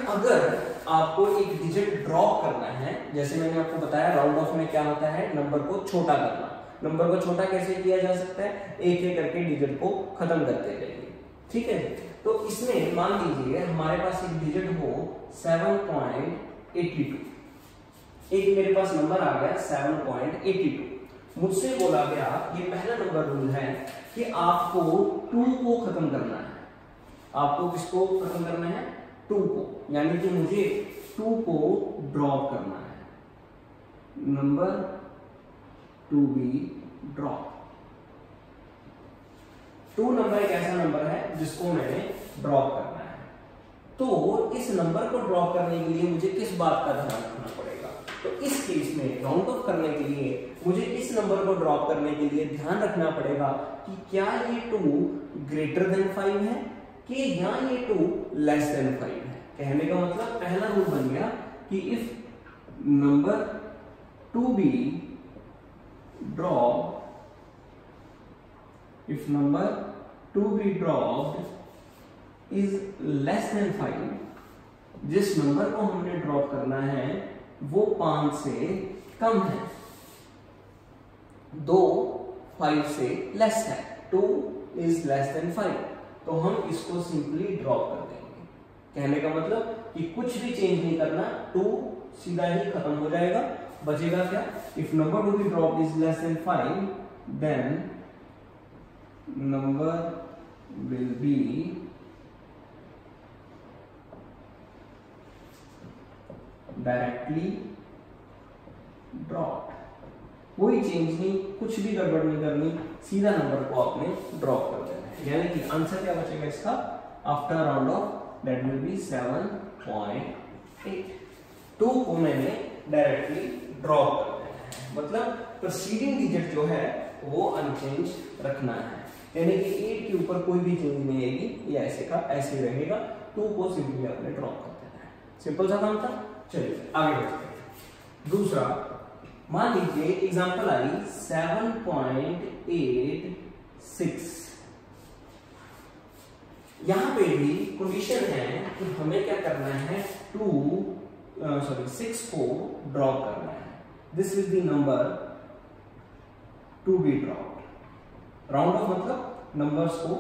अगर आपको एक डिजिट ड्रॉप करना है, जैसे मैंने आपको बताया राउंड ऑफ में क्या होता है, नंबर को छोटा करना। नंबर को छोटा कैसे किया जा सकता है, एक एक करके डिजिट को खत्म करते जाइए, ठीक है। तो इसमें मान लीजिए हमारे पास एक डिजिट हो 7.82, एक मेरे पास नंबर आ गया 7.82। मुझसे बोला गया, ये पहला नंबर रूल है कि आपको 2 को खत्म करना है। आपको किसको खत्म करना है, 2 को, यानी कि मुझे 2 को ड्रॉप करना है, number to be drop. 2 number एक ऐसा नंबर है जिसको मैंने ड्रॉप करना है। तो इस नंबर को ड्रॉप करने के लिए मुझे किस बात का ध्यान रखना पड़ेगा, तो इस केस में राउंड ऑफ करने के लिए मुझे इस नंबर को ड्रॉप करने के लिए ध्यान रखना पड़ेगा कि क्या ये 2 ग्रेटर देन 5 है कि या ये 2 लेस देन 5 है। कहने का मतलब पहला रूल बन गया कि if number to be drop, if number to be dropped is less than 5, जिस नंबर को हमने ड्रॉप करना है वो 5 से कम है, दो 5 से लेस है, 2 इज लेस देन 5, तो हम इसको सिंपली ड्रॉप कर देंगे। कहने का मतलब कि कुछ भी चेंज नहीं करना, 2 सीधा ही खत्म हो जाएगा, बचेगा क्या, if number to be drop is less than 5 then number will be directly drop. कोई चेंज नहीं, कुछ भी गड़बड़ नहीं करनी, सीधा नंबर को आपने ड्रॉप कर देना है। यानी कि आंसर क्या बचेगा इसका, after round of that will be 7.8। 2 को मैंने डायरेक्टली ड्रॉप कर देना है, मतलब प्रीसीडिंग डिजिट जो है वो अनचेंज रखना है, यानी कि 8 के ऊपर कोई भी चेंज नहीं आएगी, ये ऐसे का ऐसे रहेगा। 2 को सिंपली आपने ड्रॉप कर देना है, सिंपल सा काम था। चलिए आगे बढ़ते हैं। दूसरा, मान लीजिए एग्जांपल आई 7.86। यहां पे भी कंडीशन है कि हमें क्या करना है, 6 को ड्रॉप करना है। This is the number to be drop. Round off मतलब नंबर्स को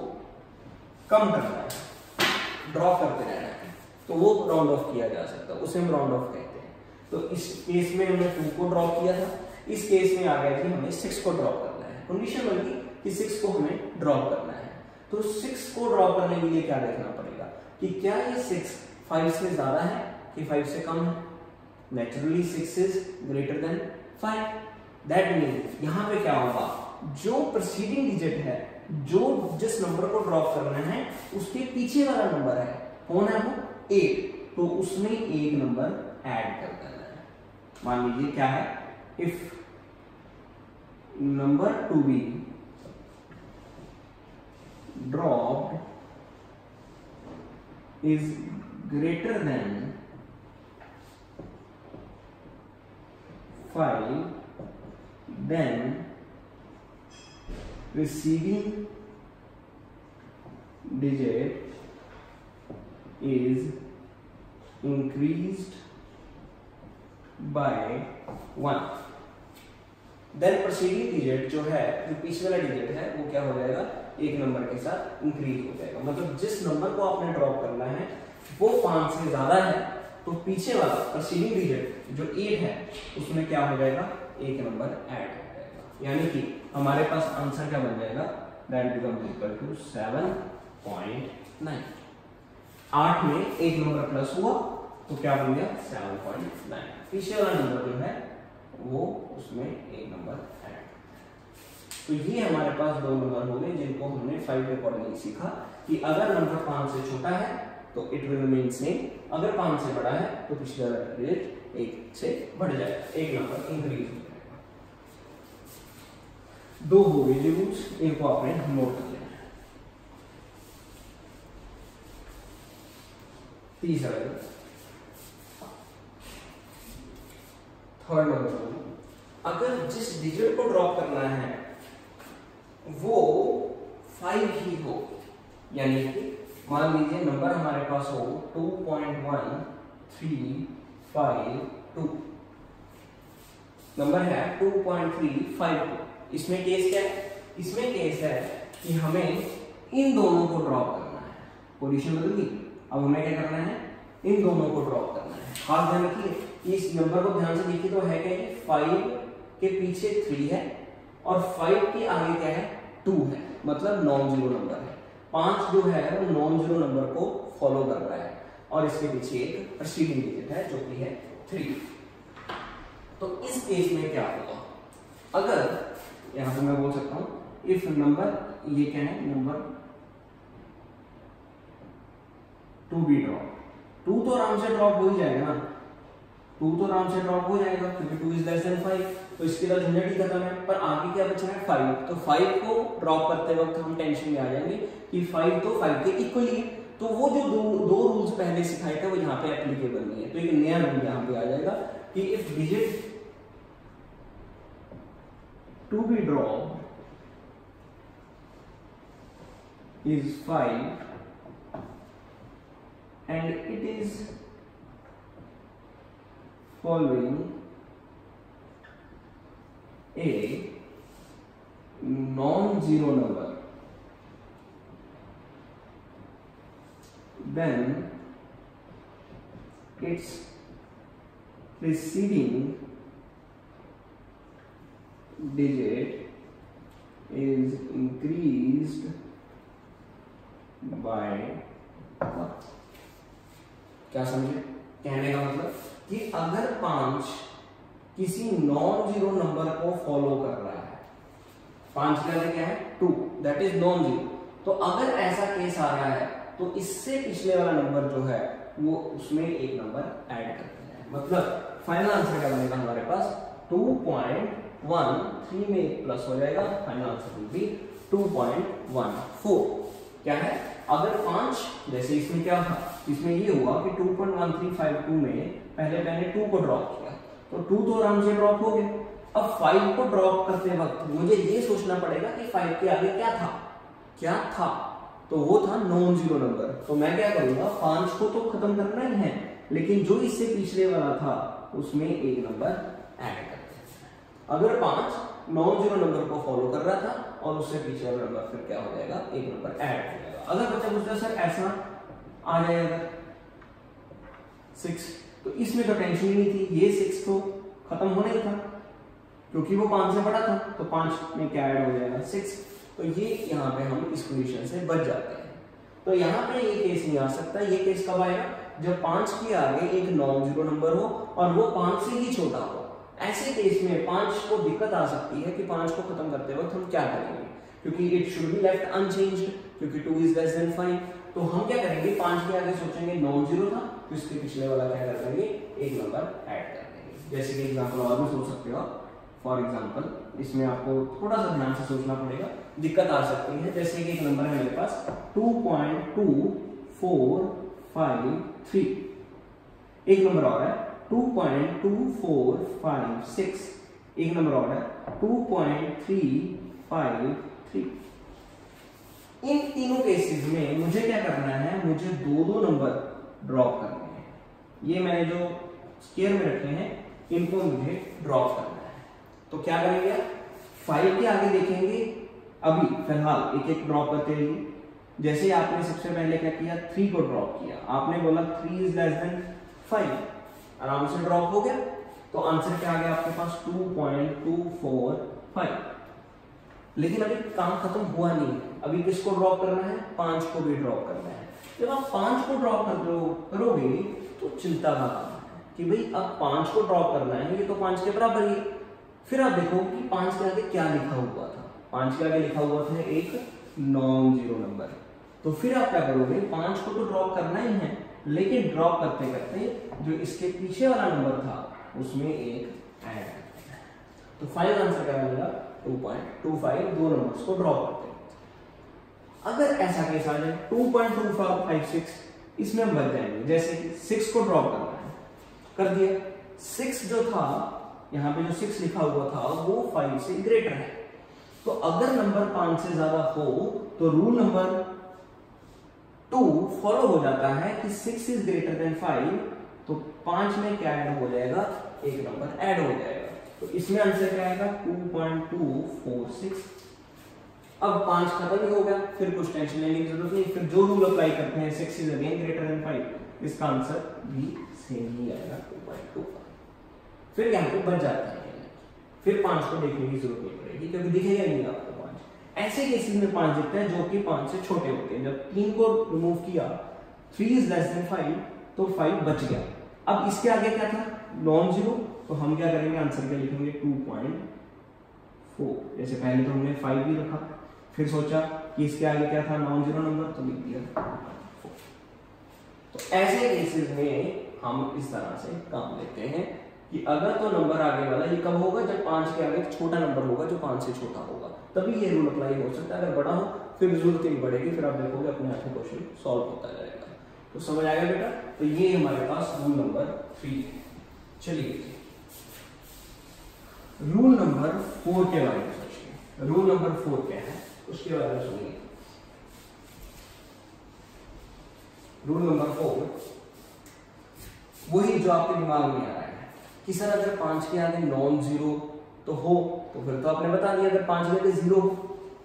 कम करना है, ड्रॉप करते रहना है, तो वो राउंड ऑफ किया जा सकता है, उसे हम राउंड ऑफ कहते हैं। तो इस केस में हमने 2 को ड्रॉप किया था, इस केस में आ गया कि हमें 6 को ड्रॉप करना है। कंडीशन बनी कि 6 को हमें ड्रॉप करना है, तो 6 को ड्रॉप करने के लिए क्या देखना पड़ेगा कि क्या ये 6 5 से ज्यादा है कि 5 से कम है। Naturally 6 is greater than 5। That mean यहां पे क्या होगा, जो प्रीसीडिंग डिजिट है, जो जिस नंबर को ड्रॉप करना है उसके पीछे वाला नंबर है, कौन है वो, 8, तो उसमें एक नंबर ऐड कर देना है। मान लीजिए क्या है, if number to be dropped is greater than 5 then receiving digit is increased by 1, then preceding digit जो है, जो पीछे वाला डिजिट है वो क्या हो जाएगा, एक नंबर के साथ इंक्रीज हो जाएगा। मतलब जिस नंबर को आपने ड्रॉप करना है वो 5 से ज्यादा है, तो पीछे वाला preceding digit जो 8 है उसमें क्या हो जाएगा, एक नंबर ऐड हो जाएगा। यानी कि हमारे पास आंसर क्या बन जाएगा, दैट बिकम्स इक्वल टू 7.9। 8 में एक नंबर प्लस हुआ तो क्या बन गया, 7.9। पीछे वाला नंबर जो है वो उसमें एक नंबर ऐड। तो ये हमारे पास दो नंबर हो गए जिनको हमने 5 के अकॉर्डिंगली सीखा कि अगर नंबर 5 से छोटा है तो इट विल रिमेन सेम, अगर 5 से बड़ा है तो पिछला डिजिट 1 से बढ़ जाएगा, एक नंबर इंक्रीज हो जाएगा। दो हो गए रूल्स, इनको आपने नोट कर लेना है। तीसरा थर्ड नंबर, अगर जिस डिजिट को ड्रॉप करना है वो 5 ही हो, यानी कि मान लीजिए नंबर हमारे पास हो 2.1352, नंबर है 2.352। इसमें केस क्या है, इसमें केस है कि हमें इन दोनों को ड्रॉप करना है, पोजीशन बदल गई, अब हमें क्या करना है, इन दोनों को ड्रॉप करना है। खास ध्यान रखिए, इस नंबर को ध्यान से देखिए तो है क्या, 5 के पीछे 3 है और 5 के आगे क्या है, 2 है, मतलब नॉन जीरो नंबर है। 5 जो है वो नॉन जीरो नंबर को फॉलो कर रहा है और इसके पीछे एक प्रीसीडिंग डिजिट है जो कि है 3। तो इस केस में क्या होगा, अगर यहां पे मैं बोल सकता हूं इफ नंबर, ये क्या है, नंबर 2 बी ड्रॉप, 2 तो आराम से ड्रॉप हो ही जाएगा ना, 2 तो आराम से ड्रॉप हो जाएगा क्योंकि 2 इज लेस देन 5, तो इसके बाद झंझट ही खत्म है। पर आगे क्या बचा है, 5, तो 5 को ड्रॉप करते वक्त हम टेंशन में आ जाएंगे कि 5 तो 5 के इक्वली है, तो वो जो दो रूल्स पहले सिखाए थे वो यहाँ पे एप्लीकेबल नहीं है, तो एक नया रूल यहाँ पे आ जाएगा कि if digit to be dropped is 5 and it is following a non zero number, then its preceding digit is increased by 1। क्या समझे? कहने का मतलब कि अगर 5 किसी नॉन जीरो नंबर को फॉलो कर रहा है, 5 का क्या है 2, दैट इज नॉन जीरो, तो अगर ऐसा केस आ रहा है तो इससे पिछले वाला नंबर जो है वो उसमें एक नंबर ऐड करते हैं। मतलब फाइनल आंसर क्या बनेगा हमारे पास 2.13 में एक प्लस हो जाएगा, फाइनल आंसर विल बी 2.14। क्या है? अगर 5 जैसे इसमें क्या था, इसमें ये हुआ कि 2.1352 में पहले मैंने 2 को ड्रॉप किया तो 2 तो आराम से ड्रॉप हो गया। अब 5 को ड्रॉप करते वक्त मुझे ये सोचना पड़ेगा कि 5 के आगे क्या था, तो वो था नॉन जीरो नंबर। तो मैं क्या करूंगा, 5 को तो खत्म करना ही है, लेकिन जो इससे पिछले वाला था उसमें एक नंबर ऐड करते हैं। अगर 5 नॉन जीरो नंबर को फॉलो कर रहा था और उससे पीछे वाला नंबर फिर क्या हो जाएगा, एक नंबर ऐड हो जाएगा। अगर बच्चा पूछता है सर ऐसा आ जाएगा 6, तो इसमें तो टेंशन ही नहीं थी, ये 6 तो खत्म होना ही था क्योंकि वो 5 से बड़ा था, तो 5 में क्या ऐड हो जाएगा 6। तो ये यहाँ पे हम इस पोजीशन से बच जाते हैं। तो यहाँ पे ये केस नहीं आ सकता। ये केस कब आएगा, जब 5 के आगे एक नॉन जीरो नंबर हो और वो 5 से ही छोटा हो। ऐसे केस में 5 को दिक्कत आ सकती है कि 5 को खत्म करते वक्त हम क्या करेंगे, क्योंकि it should be left unchanged, क्योंकि 2 इज लेस देन 5। तो हम क्या करेंगे, 5 के आगे सोचेंगे नॉन जीरो था, तो इसके पिछले वाला क्या कर देंगे, एक नंबर ऐड कर देंगे। जैसे कि एग्जाम्पल और भी सोच सकते हो। फॉर एग्जाम्पल इसमें आपको थोड़ा सा ध्यान से सोचना पड़ेगा, दिक्कत आ सकती है। जैसे कि एक नंबर है मेरे पास 2.2453, एक नंबर और है 2.2456, एक नंबर और है 2.353। इन तीनों केसेस में मुझे क्या करना है, मुझे दो नंबर ड्रॉप करने हैं। ये मैंने जो स्क्वायर में रखे हैं इनको मुझे ड्रॉप करना है। तो क्या करेंगे, 5 के आगे देखेंगे, अभी फिलहाल एक एक ड्रॉप करते रहिए। जैसे आपने सबसे पहले क्या किया, 3 को ड्रॉप किया, आपने बोला 3 इज लेस देन 5, आराम से ड्रॉप हो गया। तो आंसर क्या आ गया आपके पास 2.245। लेकिन अभी काम खत्म हुआ नहीं, अभी किसको ड्रॉप करना है, 5 को भी ड्रॉप करना है। जब आप 5 को ड्रॉप करोगे तो चिंता का काम है कि भाई अब 5 को ड्रॉप करना है, ये तो 5 के बराबर ही। फिर आप देखो कि 5 के आगे क्या लिखा हुआ था, 5 के आगे लिखा हुआ था एक नॉन जीरो नंबर। तो फिर आप क्या करोगे, 5 को तो ड्रॉप करना ही है, लेकिन ड्रॉप करते करते जो इसके पीछे वाला नंबर था उसमें एक ऐड करते हैं। तो फाइनल आंसर क्या मिलेगा 2.25, दो नंबर्स को ड्रॉप करते हैं। अगर ऐसा केस आ जाए 2.2556, इसमें हम बच जाएंगे। जैसे कि 6 को ड्रॉप करना है, कर दिया। 6 जो था यहाँ पे जो 6 लिखा हुआ था वो 5 से ग्रेटर है। तो अगर नंबर 5 से ज्यादा हो तो रूल नंबर 2 फॉलो हो जाता है कि 6 इज ग्रेटर देन 5, तो 5 में क्या ऐड हो जाएगा, एक नंबर ऐड हो जाएगा। तो इसमें आंसर क्या आएगा 2.246। अब 5 खत्म ही हो गया, फिर कुछ टेंशन लेने की जरूरत नहीं। फिर जो रूल अप्लाई करते हैं 6 इज अगेन ग्रेटर देन 5, इसका आंसर भी सेम ही आएगा 2.25। फिर यहाँ पे बच जाता है, फिर 5 को देखने की जरूरत नहीं पड़ेगी क्योंकि दिखेगा नहीं आपको 5। ऐसे केसेस में 5 दिखता है जो कि 5 से छोटे होते हैं। जब 3 को रिमूव किया, 3 इज लेस देन 5, तो 5 बच गया। अब इसके आगे क्या था, नॉन जीरो, तो हम क्या करेंगे, आंसर क्या लिखेंगे 2.4। जैसे पहले तो हमने 5 भी रखा, फिर सोचा कि इसके आगे क्या था, नॉन जीरो नंबर, तो लिख दिया 4। तो ऐसे केसेस में हम इस तरह से काम लेते हैं कि अगर तो नंबर आगे वाला, ये कब होगा, जब 5 के आगे एक छोटा नंबर होगा जो 5 से छोटा होगा, तभी ये रूल अप्लाई हो सकता है। अगर बड़ा हो फिर जरूरत नहीं पड़ेगी, फिर आप देखोगे अपने आप में क्वेश्चन सॉल्व होता जाएगा। तो समझ आएगा बेटा। तो ये हमारे पास रूल नंबर 3 है। चलिए रूल नंबर 4 के बारे में सोचिए। रूल नंबर 4 क्या है उसके बारे में सुनिए। रूल नंबर 4 वही जो आपके दिमाग में आ रहा है कि सर अगर 5 के आगे नॉन जीरो तो हो, तो फिर तो आपने बता दिया अगर 5 के आगे 0 हो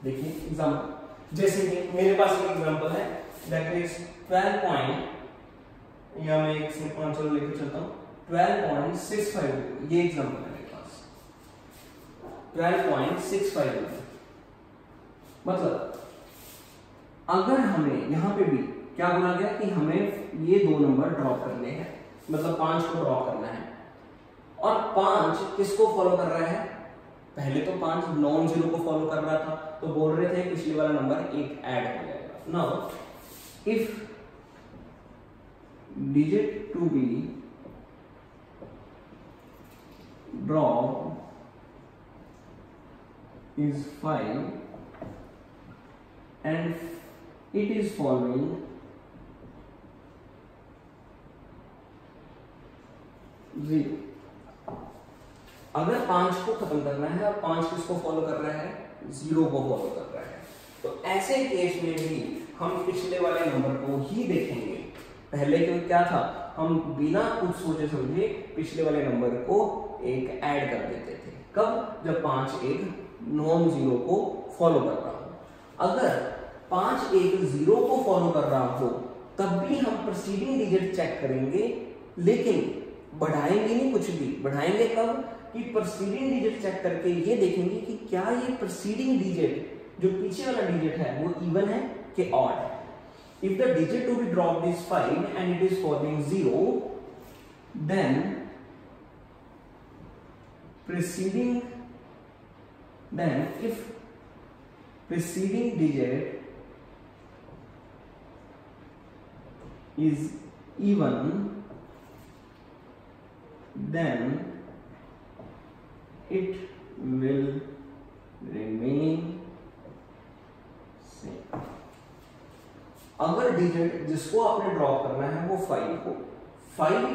देखिए एग्जाम्पल, जैसे कि मेरे पास एक एग्जाम्पल है दैट इज 12 पॉइंट, या मैं एक से 5 लेकर चलता हूँ 12.65, ये एग्जाम्पल है मेरे पास 12.65। मतलब अगर हमें यहाँ पे भी क्या बोला गया कि हमें ये दो नंबर ड्रॉप करने हैं, मतलब 5 को ड्रॉप करना है, और 5 किसको फॉलो कर रहा है, पहले तो 5 नॉन जीरो को फॉलो कर रहा था, तो बोल रहे थे पिछले वाला नंबर एक ऐड हो जाएगा। Now if digit to be dropped is 5 and it is following 0। अगर 5 को खत्म करना है और 5 किसको फॉलो कर रहा है, 0 को फॉलो कर रहा है, तो ऐसे केस में भी हम पिछले वाले नंबर को ही देखेंगे। पहले क्यों क्या था, हम बिना कुछ सोचे समझे पिछले वाले नंबर को एक ऐड कर देते थे। कब, जब 5 एक नॉन जीरो को फॉलो कर रहा हो। अगर 5 एक 0 को फॉलो कर रहा हो तब भी हम प्रीसीडिंग डिजिट चेक करेंगे, लेकिन बढ़ाएंगे नहीं कुछ भी। बढ़ाएंगे कब, कि प्रीसीडिंग डिजिट चेक करके ये देखेंगे कि क्या ये प्रीसीडिंग डिजिट जो पीछे वाला डिजिट है वो इवन है कि ऑड है। If the digit to be dropped is 5 and it is following 0, then if preceding digit is even, then it will remain same। अगर डिजिट जिसको आपने ड्रॉप करना है वो 5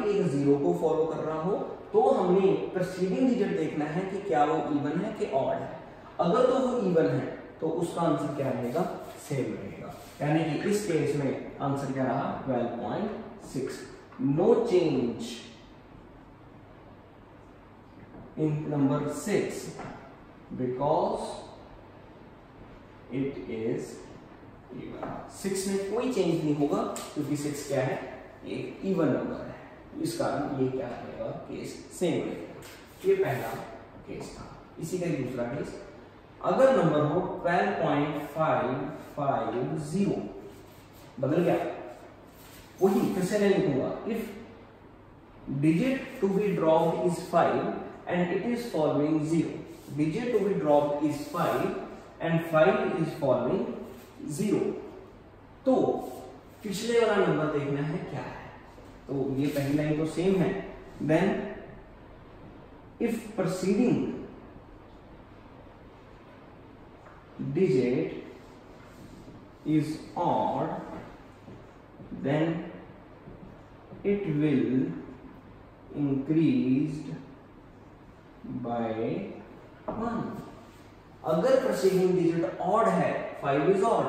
एक 0 को फॉलो कर रहा हो, तो हमने प्रीसीडिंग डिजिट देखना है कि क्या वो इवन है कि ऑड है। अगर तो वो इवन है तो उसका आंसर क्या रहेगा, सेम रहेगा। यानी कि इस केस में आंसर क्या रहा, 12.6। No change in number 6 because it is 6 में कोई चेंज नहीं होगा क्योंकि 6 क्या है, एक इवन नंबर है। इस कारण ये क्या रहेगा, केस सेम रहेगा। ये पहला केस था। इसी का दूसरा केस, अगर नंबर हो 12.550, बदल गया, वही फिर से नहीं लिखूंगा। If digit to be dropped is 5 and it is following 0, digit to be dropped is 5 and 5 is following 0, तो पिछले वाला नंबर देखना है क्या है। तो ये पहली लाइन तो सेम है। Then if preceding digit is odd, then it will increased by 1। अगर प्रीसीडिंग डिजिट ऑड है, 5 इज ऑड,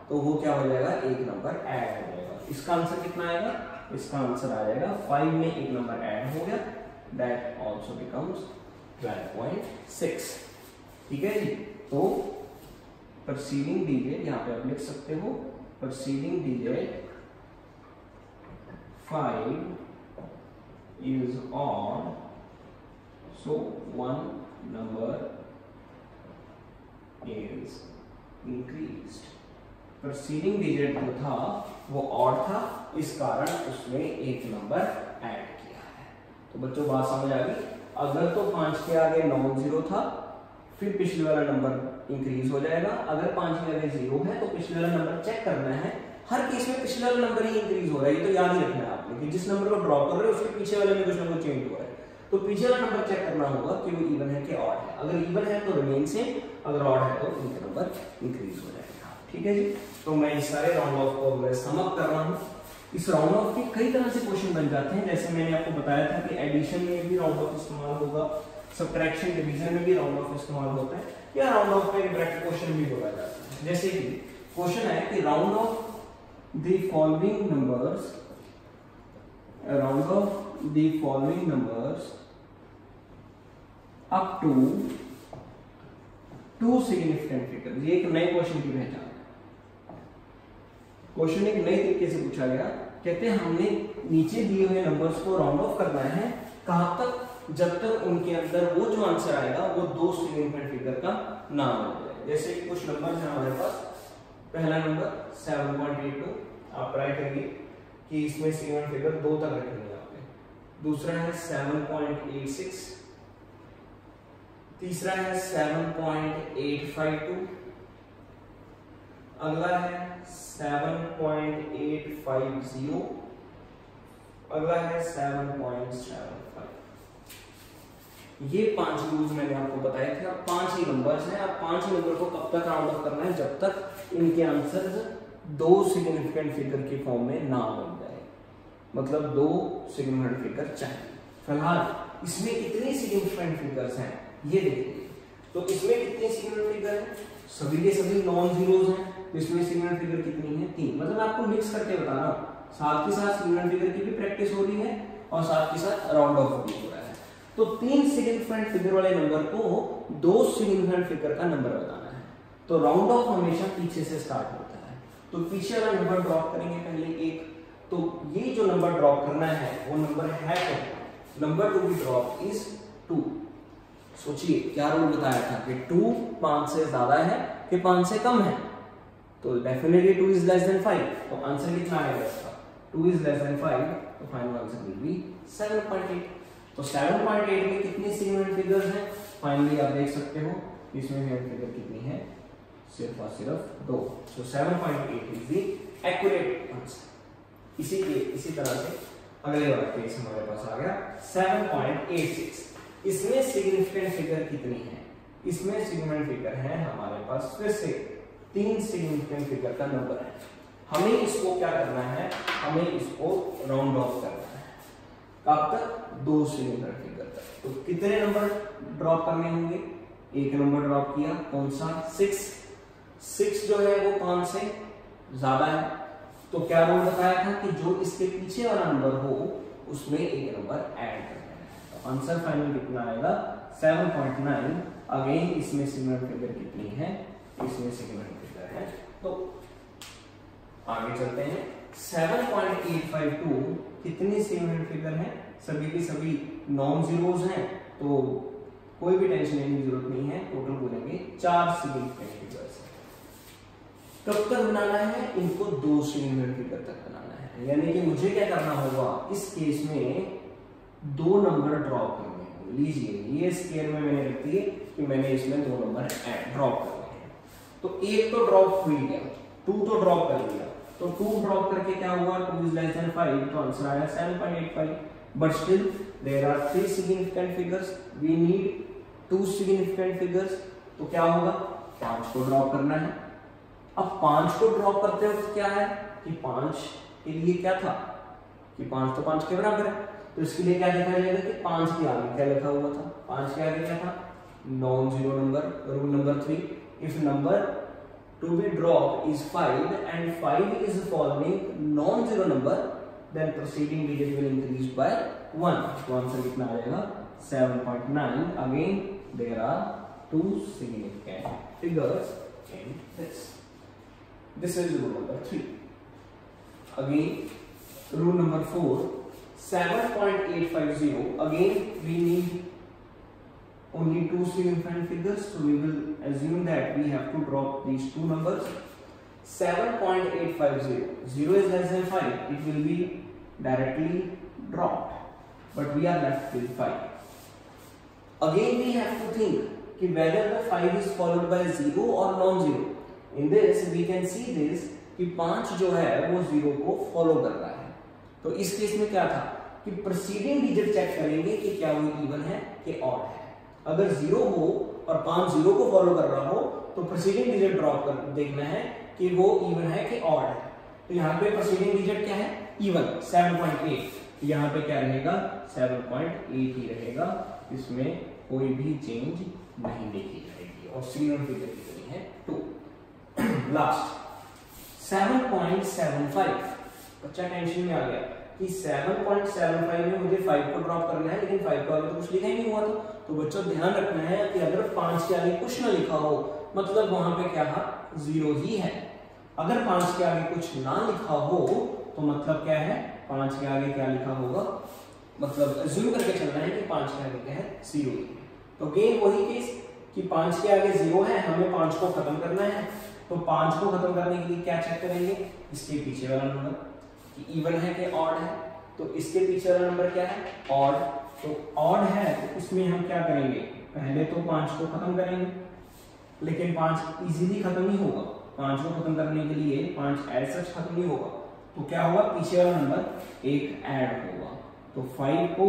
तो वो क्या हो जाएगा, एक नंबर ऐड हो जाएगा। इसका आंसर कितना आएगा, इसका आंसर आ जाएगा 5 में एक नंबर ऐड हो गया, दैट ऑल्सो बिकम्स 12.6। ठीक है जी। तो प्रीसीडिंग डिजिट यहाँ पे आप लिख सकते हो, preceding digit 5 is odd, so one number is increased। Preceding digit जो था वो ऑड था, इस कारण उसमें एक नंबर ऐड किया है। तो बच्चों बात समझ आ गई। अगर तो 5 के आगे नॉन जीरो था, फिर पिछले वाला नंबर इंक्रीज हो जाएगा। अगर 5 के आगे 0 है तो पिछले वाला नंबर चेक करना है। हर केस में पिछले वाला नंबर ही इंक्रीज हो रहा है, ये तो याद ही रखना है आपने कि जिस नंबर को ड्रॉप कर रहे हो उसके पीछे वाले में कुछ ना कुछ चेंज हो रहा है। तो पीछे वाला नंबर चेक करना होगा कि वो इवन है कि ऑड है। अगर इवन है तो रिमेन सेम, अगर ऑड है तो इनका नंबर इंक्रीज हो जाएगा। ठीक है जी। तो मैं इस सारे राउंड ऑफ को समाप्त कर रहा हूँ। इस राउंड ऑफ के कई तरह से क्वेश्चन बन जाते हैं, जैसे मैंने आपको बताया था कि एडिशन में भी राउंड ऑफ इस्तेमाल होगा, सब्ट्रैक्शन डिवीजन में भी राउंड ऑफ इस्तेमाल होता है, या राउंड ऑफ में डायरेक्ट क्वेश्चन भी बोला जाता है। जैसे कि क्वेश्चन है कि round off the following numbers, round off the following numbers up to two significant figure. ये एक नए क्वेश्चन की पहचान है। क्वेश्चन एक नए तरीके से पूछा गया, कहते हैं हमने नीचे दिए हुए नंबर्स को राउंड ऑफ करना है, कहां तक, जब तक उनके अंदर वो जो आंसर आएगा वो दो सिग्निफिकेंट फिगर का नाम हो जाए। जैसे कुछ नंबर है हमारे पास, पहला नंबर 7.82, आप ट्राई करिए कि इसमें सिग्निफिकेंट फिगर 2 तक रखेंगे आप पे। दूसरा है 7.86, तीसरा है 7.852, अगला है 7.850, अगला है 7.75। ये 5 रूल्स मैंने आपको बताए थे। अब 5 ही नंबर्स हैं। अब 5 ही नंबर को कब तक राउंड ऑफ करना है, जब तक इनके आंसर दो सिग्निफिकेंट फिगर के फॉर्म में ना बन जाए, मतलब 2 सिग्निफिकेंट फिगर चाहिए। फिलहाल इसमें कितने सिग्निफिकेंट फिगर्स हैं ये देखिए। तो इसमें कितने सिग्निफिकेंट फिगर हैं, सभी के सभी नॉन जीरोज हैं। तो इसमें सिग्निफिकेंट फिगर कितनी है, 3। मतलब मैं आपको मिक्स करके बता रहा हूं, साथ के साथ सिग्निफिकेंट फिगर की भी प्रैक्टिस हो रही है और साथ के साथ राउंड ऑफ भी हो रहा है। तो 3 सिग्निफिकेंट फिगर वाले नंबर को 2 सिग्निफिकेंट फिगर का नंबर बताना है। तो राउंड ऑफ हमेशा पीछे से स्टार्ट होता है। तो पीछे वाला नंबर ड्रॉप करेंगे पहले 1। तो ये जो नंबर ड्रॉप करना है वो नंबर है, number to be drop is 2। सोचिए क्या रूल बताया था कि 2 5 से ज्यादा है कि 5 से कम है। तो डेफिनेटली 2 इज लेस देन 5। तो आंसर कितना आएगा इसका, 2 इज लेस देन 5। तो फाइनल आंसर विल बी 7.8। तो 7.8 में कितनी सिग्निफिकेंट फिगर्स हैं, फाइनली आप देख सकते हो इसमें फिगर कितनी है, सिर्फ और सिर्फ 2। सो 7.8 इज द एक्यूरेट आंसर। इसी तरह से अगले वाला केस हमारे पास आ गया 7.86। इसमें सिग्निफिकेंट फिगर कितनी है, इसमें सिग्निफिकेंट फिगर है हमारे पास फिर से 3 सिग्निफिकेंट फिगर का नंबर है। हमें इसको क्या करना है, हमें इसको राउंड ऑफ करना है। कब तक, 2 सिग्निफिकेंट फिगर तक। तो कितने नंबर ड्रॉप करने होंगे, एक नंबर ड्रॉप किया, कौन सा, 6 जो है वो 5 से ज्यादा है। तो क्या रूल बताया था कि जो इसके पीछे वाला नंबर हो उसमें एक नंबर ऐड करना है। तो आंसर फाइनल कितना आएगा, 7.9। अगेन इसमें सिग्निफिकेंट फिगर कितनी है, इसमें सिग्निफिकेंट फिगर है। तो आगे चलते हैं। 7.852 कितनी सिग्निफिकेंट फिगर है, सभी के सभी नॉन जीरोज हैं। तो कोई भी टेंशन लेने की जरूरत नहीं है। टोटल बोलेंगे 4 सिग्निफिकेंट फिगर्स। कब तक बनाना है, इनको 2 सिग्निफिकेंट फिगर तक बनाना है। यानी कि मुझे क्या करना होगा, इस केस में 2 नंबर ड्रॉप करने होंगे। लीजिए ये स्केयर में मैंने रख दिए कि मैंने इसमें 2 नंबर ड्रॉप करने हैं। तो एक तो ड्रॉप हो ही गया, 2 तो ड्रॉप कर लिया। तो 2 ड्रॉप करके क्या हुआ, 2 इज लेस देन 5। तो आंसर आया 7.85। But still there are 3 significant figures, we need 2 significant figures. तो क्या होगा, 5 को ड्रॉप करना है। अब 5 को ड्रॉप करते वक्त क्या है कि 5 के लिए क्या था कि 5 तो 5 के बराबर है। तो इसके लिए क्या लिखा जाएगा कि 5 के आगे क्या लिखा हुआ था, 5 के आगे क्या था, non zero number. Rule number 3, if number to be dropped is 5 and 5 is following non-zero number, then preceding digit will increase by 1. तो आंसर कितना आ जाएगा, 7.9. Again there are 2 significant figures in this. This is rule number 3. Again rule number 4, 7.850. Again we need only 2 significant figures, so we will assume that we have to drop these 2 numbers. 7.850, 0 is less than 5, it will be directly dropped, but we are left with 5. Again we have to think कि whether the 5 is followed by 0 or non-zero. In this we can see this कि 5 जो है वो 0 को follow कर रहा है। तो इस केस में क्या था कि प्रीसीडिंग डिजिट चेक करेंगे कि क्या वो इवन है कि ऑड है। अगर 0 हो और 5 0 को फॉलो कर रहा हो तो प्रीसीडिंग डिजिट ड्रॉप कर देखना है कि वो इवन है कि ऑड है। तो यहाँ पे प्रीसीडिंग डिजिट क्या है, इवन, 7.8। यहाँ पे क्या रहेगा, 7.8 ही रहेगा, इसमें कोई भी चेंज नहीं देखी जाएगी। और सिग्निफिकेंट फिगर कितनी है, 2। लास्ट 7.75। तो बच्चा टेंशन में आ गया कि 7.75 में मुझे 5 को ड्रॉप करना है, लेकिन 5 के आगे तो कुछ लिखा ही नहीं हुआ था। तो बच्चों ध्यान रखना है कि अगर 5 के आगे कुछ ना लिखा हो मतलब वहां पे क्या था, 0 ही है। अगर 5 के आगे कुछ ना लिखा हो तो मतलब क्या है, 5 के आगे क्या लिखा होगा, मतलब अज्यूम करके चलना है कि 5 के आगे क्या है, 0 ही है। तो अगेन वही केस कि 5 के आगे 0 है, हमें 5 को खत्म करना है। तो 5 को खत्म करने के लिए क्या चेक करेंगे, इसके पीछे वाला नंबर कि इवन है कि ऑड है। तो इसके पीछे वाला नंबर क्या है, ऑड। तो ऑड है तो इसमें हम क्या करेंगे, पहले तो 5 को खत्म करेंगे, लेकिन 5 इजीली खत्म नहीं होगा। 5 को खत्म करने के लिए 5 एज सच खत्म नहीं होगा। तो क्या होगा, पीछे वाला नंबर एक ऐड होगा। तो 5 को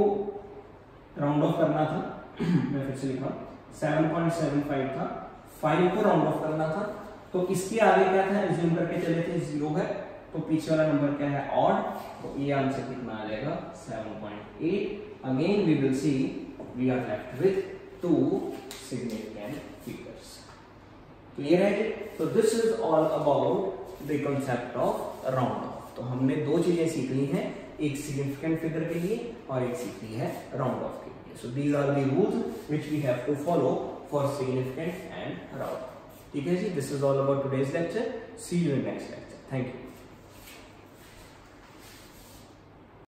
राउंड ऑफ करना था मैं फिर से लिखा 7.75 था, 5 को राउंड ऑफ करना था। तो इसके आगे क्या था, एज्यूम करके चले थे 0 है, तो पीछे वाला नंबर क्या है, ऑड। तो ये आंसर कितना आ जाएगा, 7.8। Again we will see we are left with 2 significant figures. Clear है जी? तो this is all about the concept of round off. तो हमने 2 चीजें सीख ली हैं, एक सिग्निफिकेंट फिगर के लिए और एक सीख ली है राउंड ऑफ के लिए। So these are the rules which we have to follow for significant and round off. ठीक है जी, this is all about today's lecture. See you in next lecture. Thank you.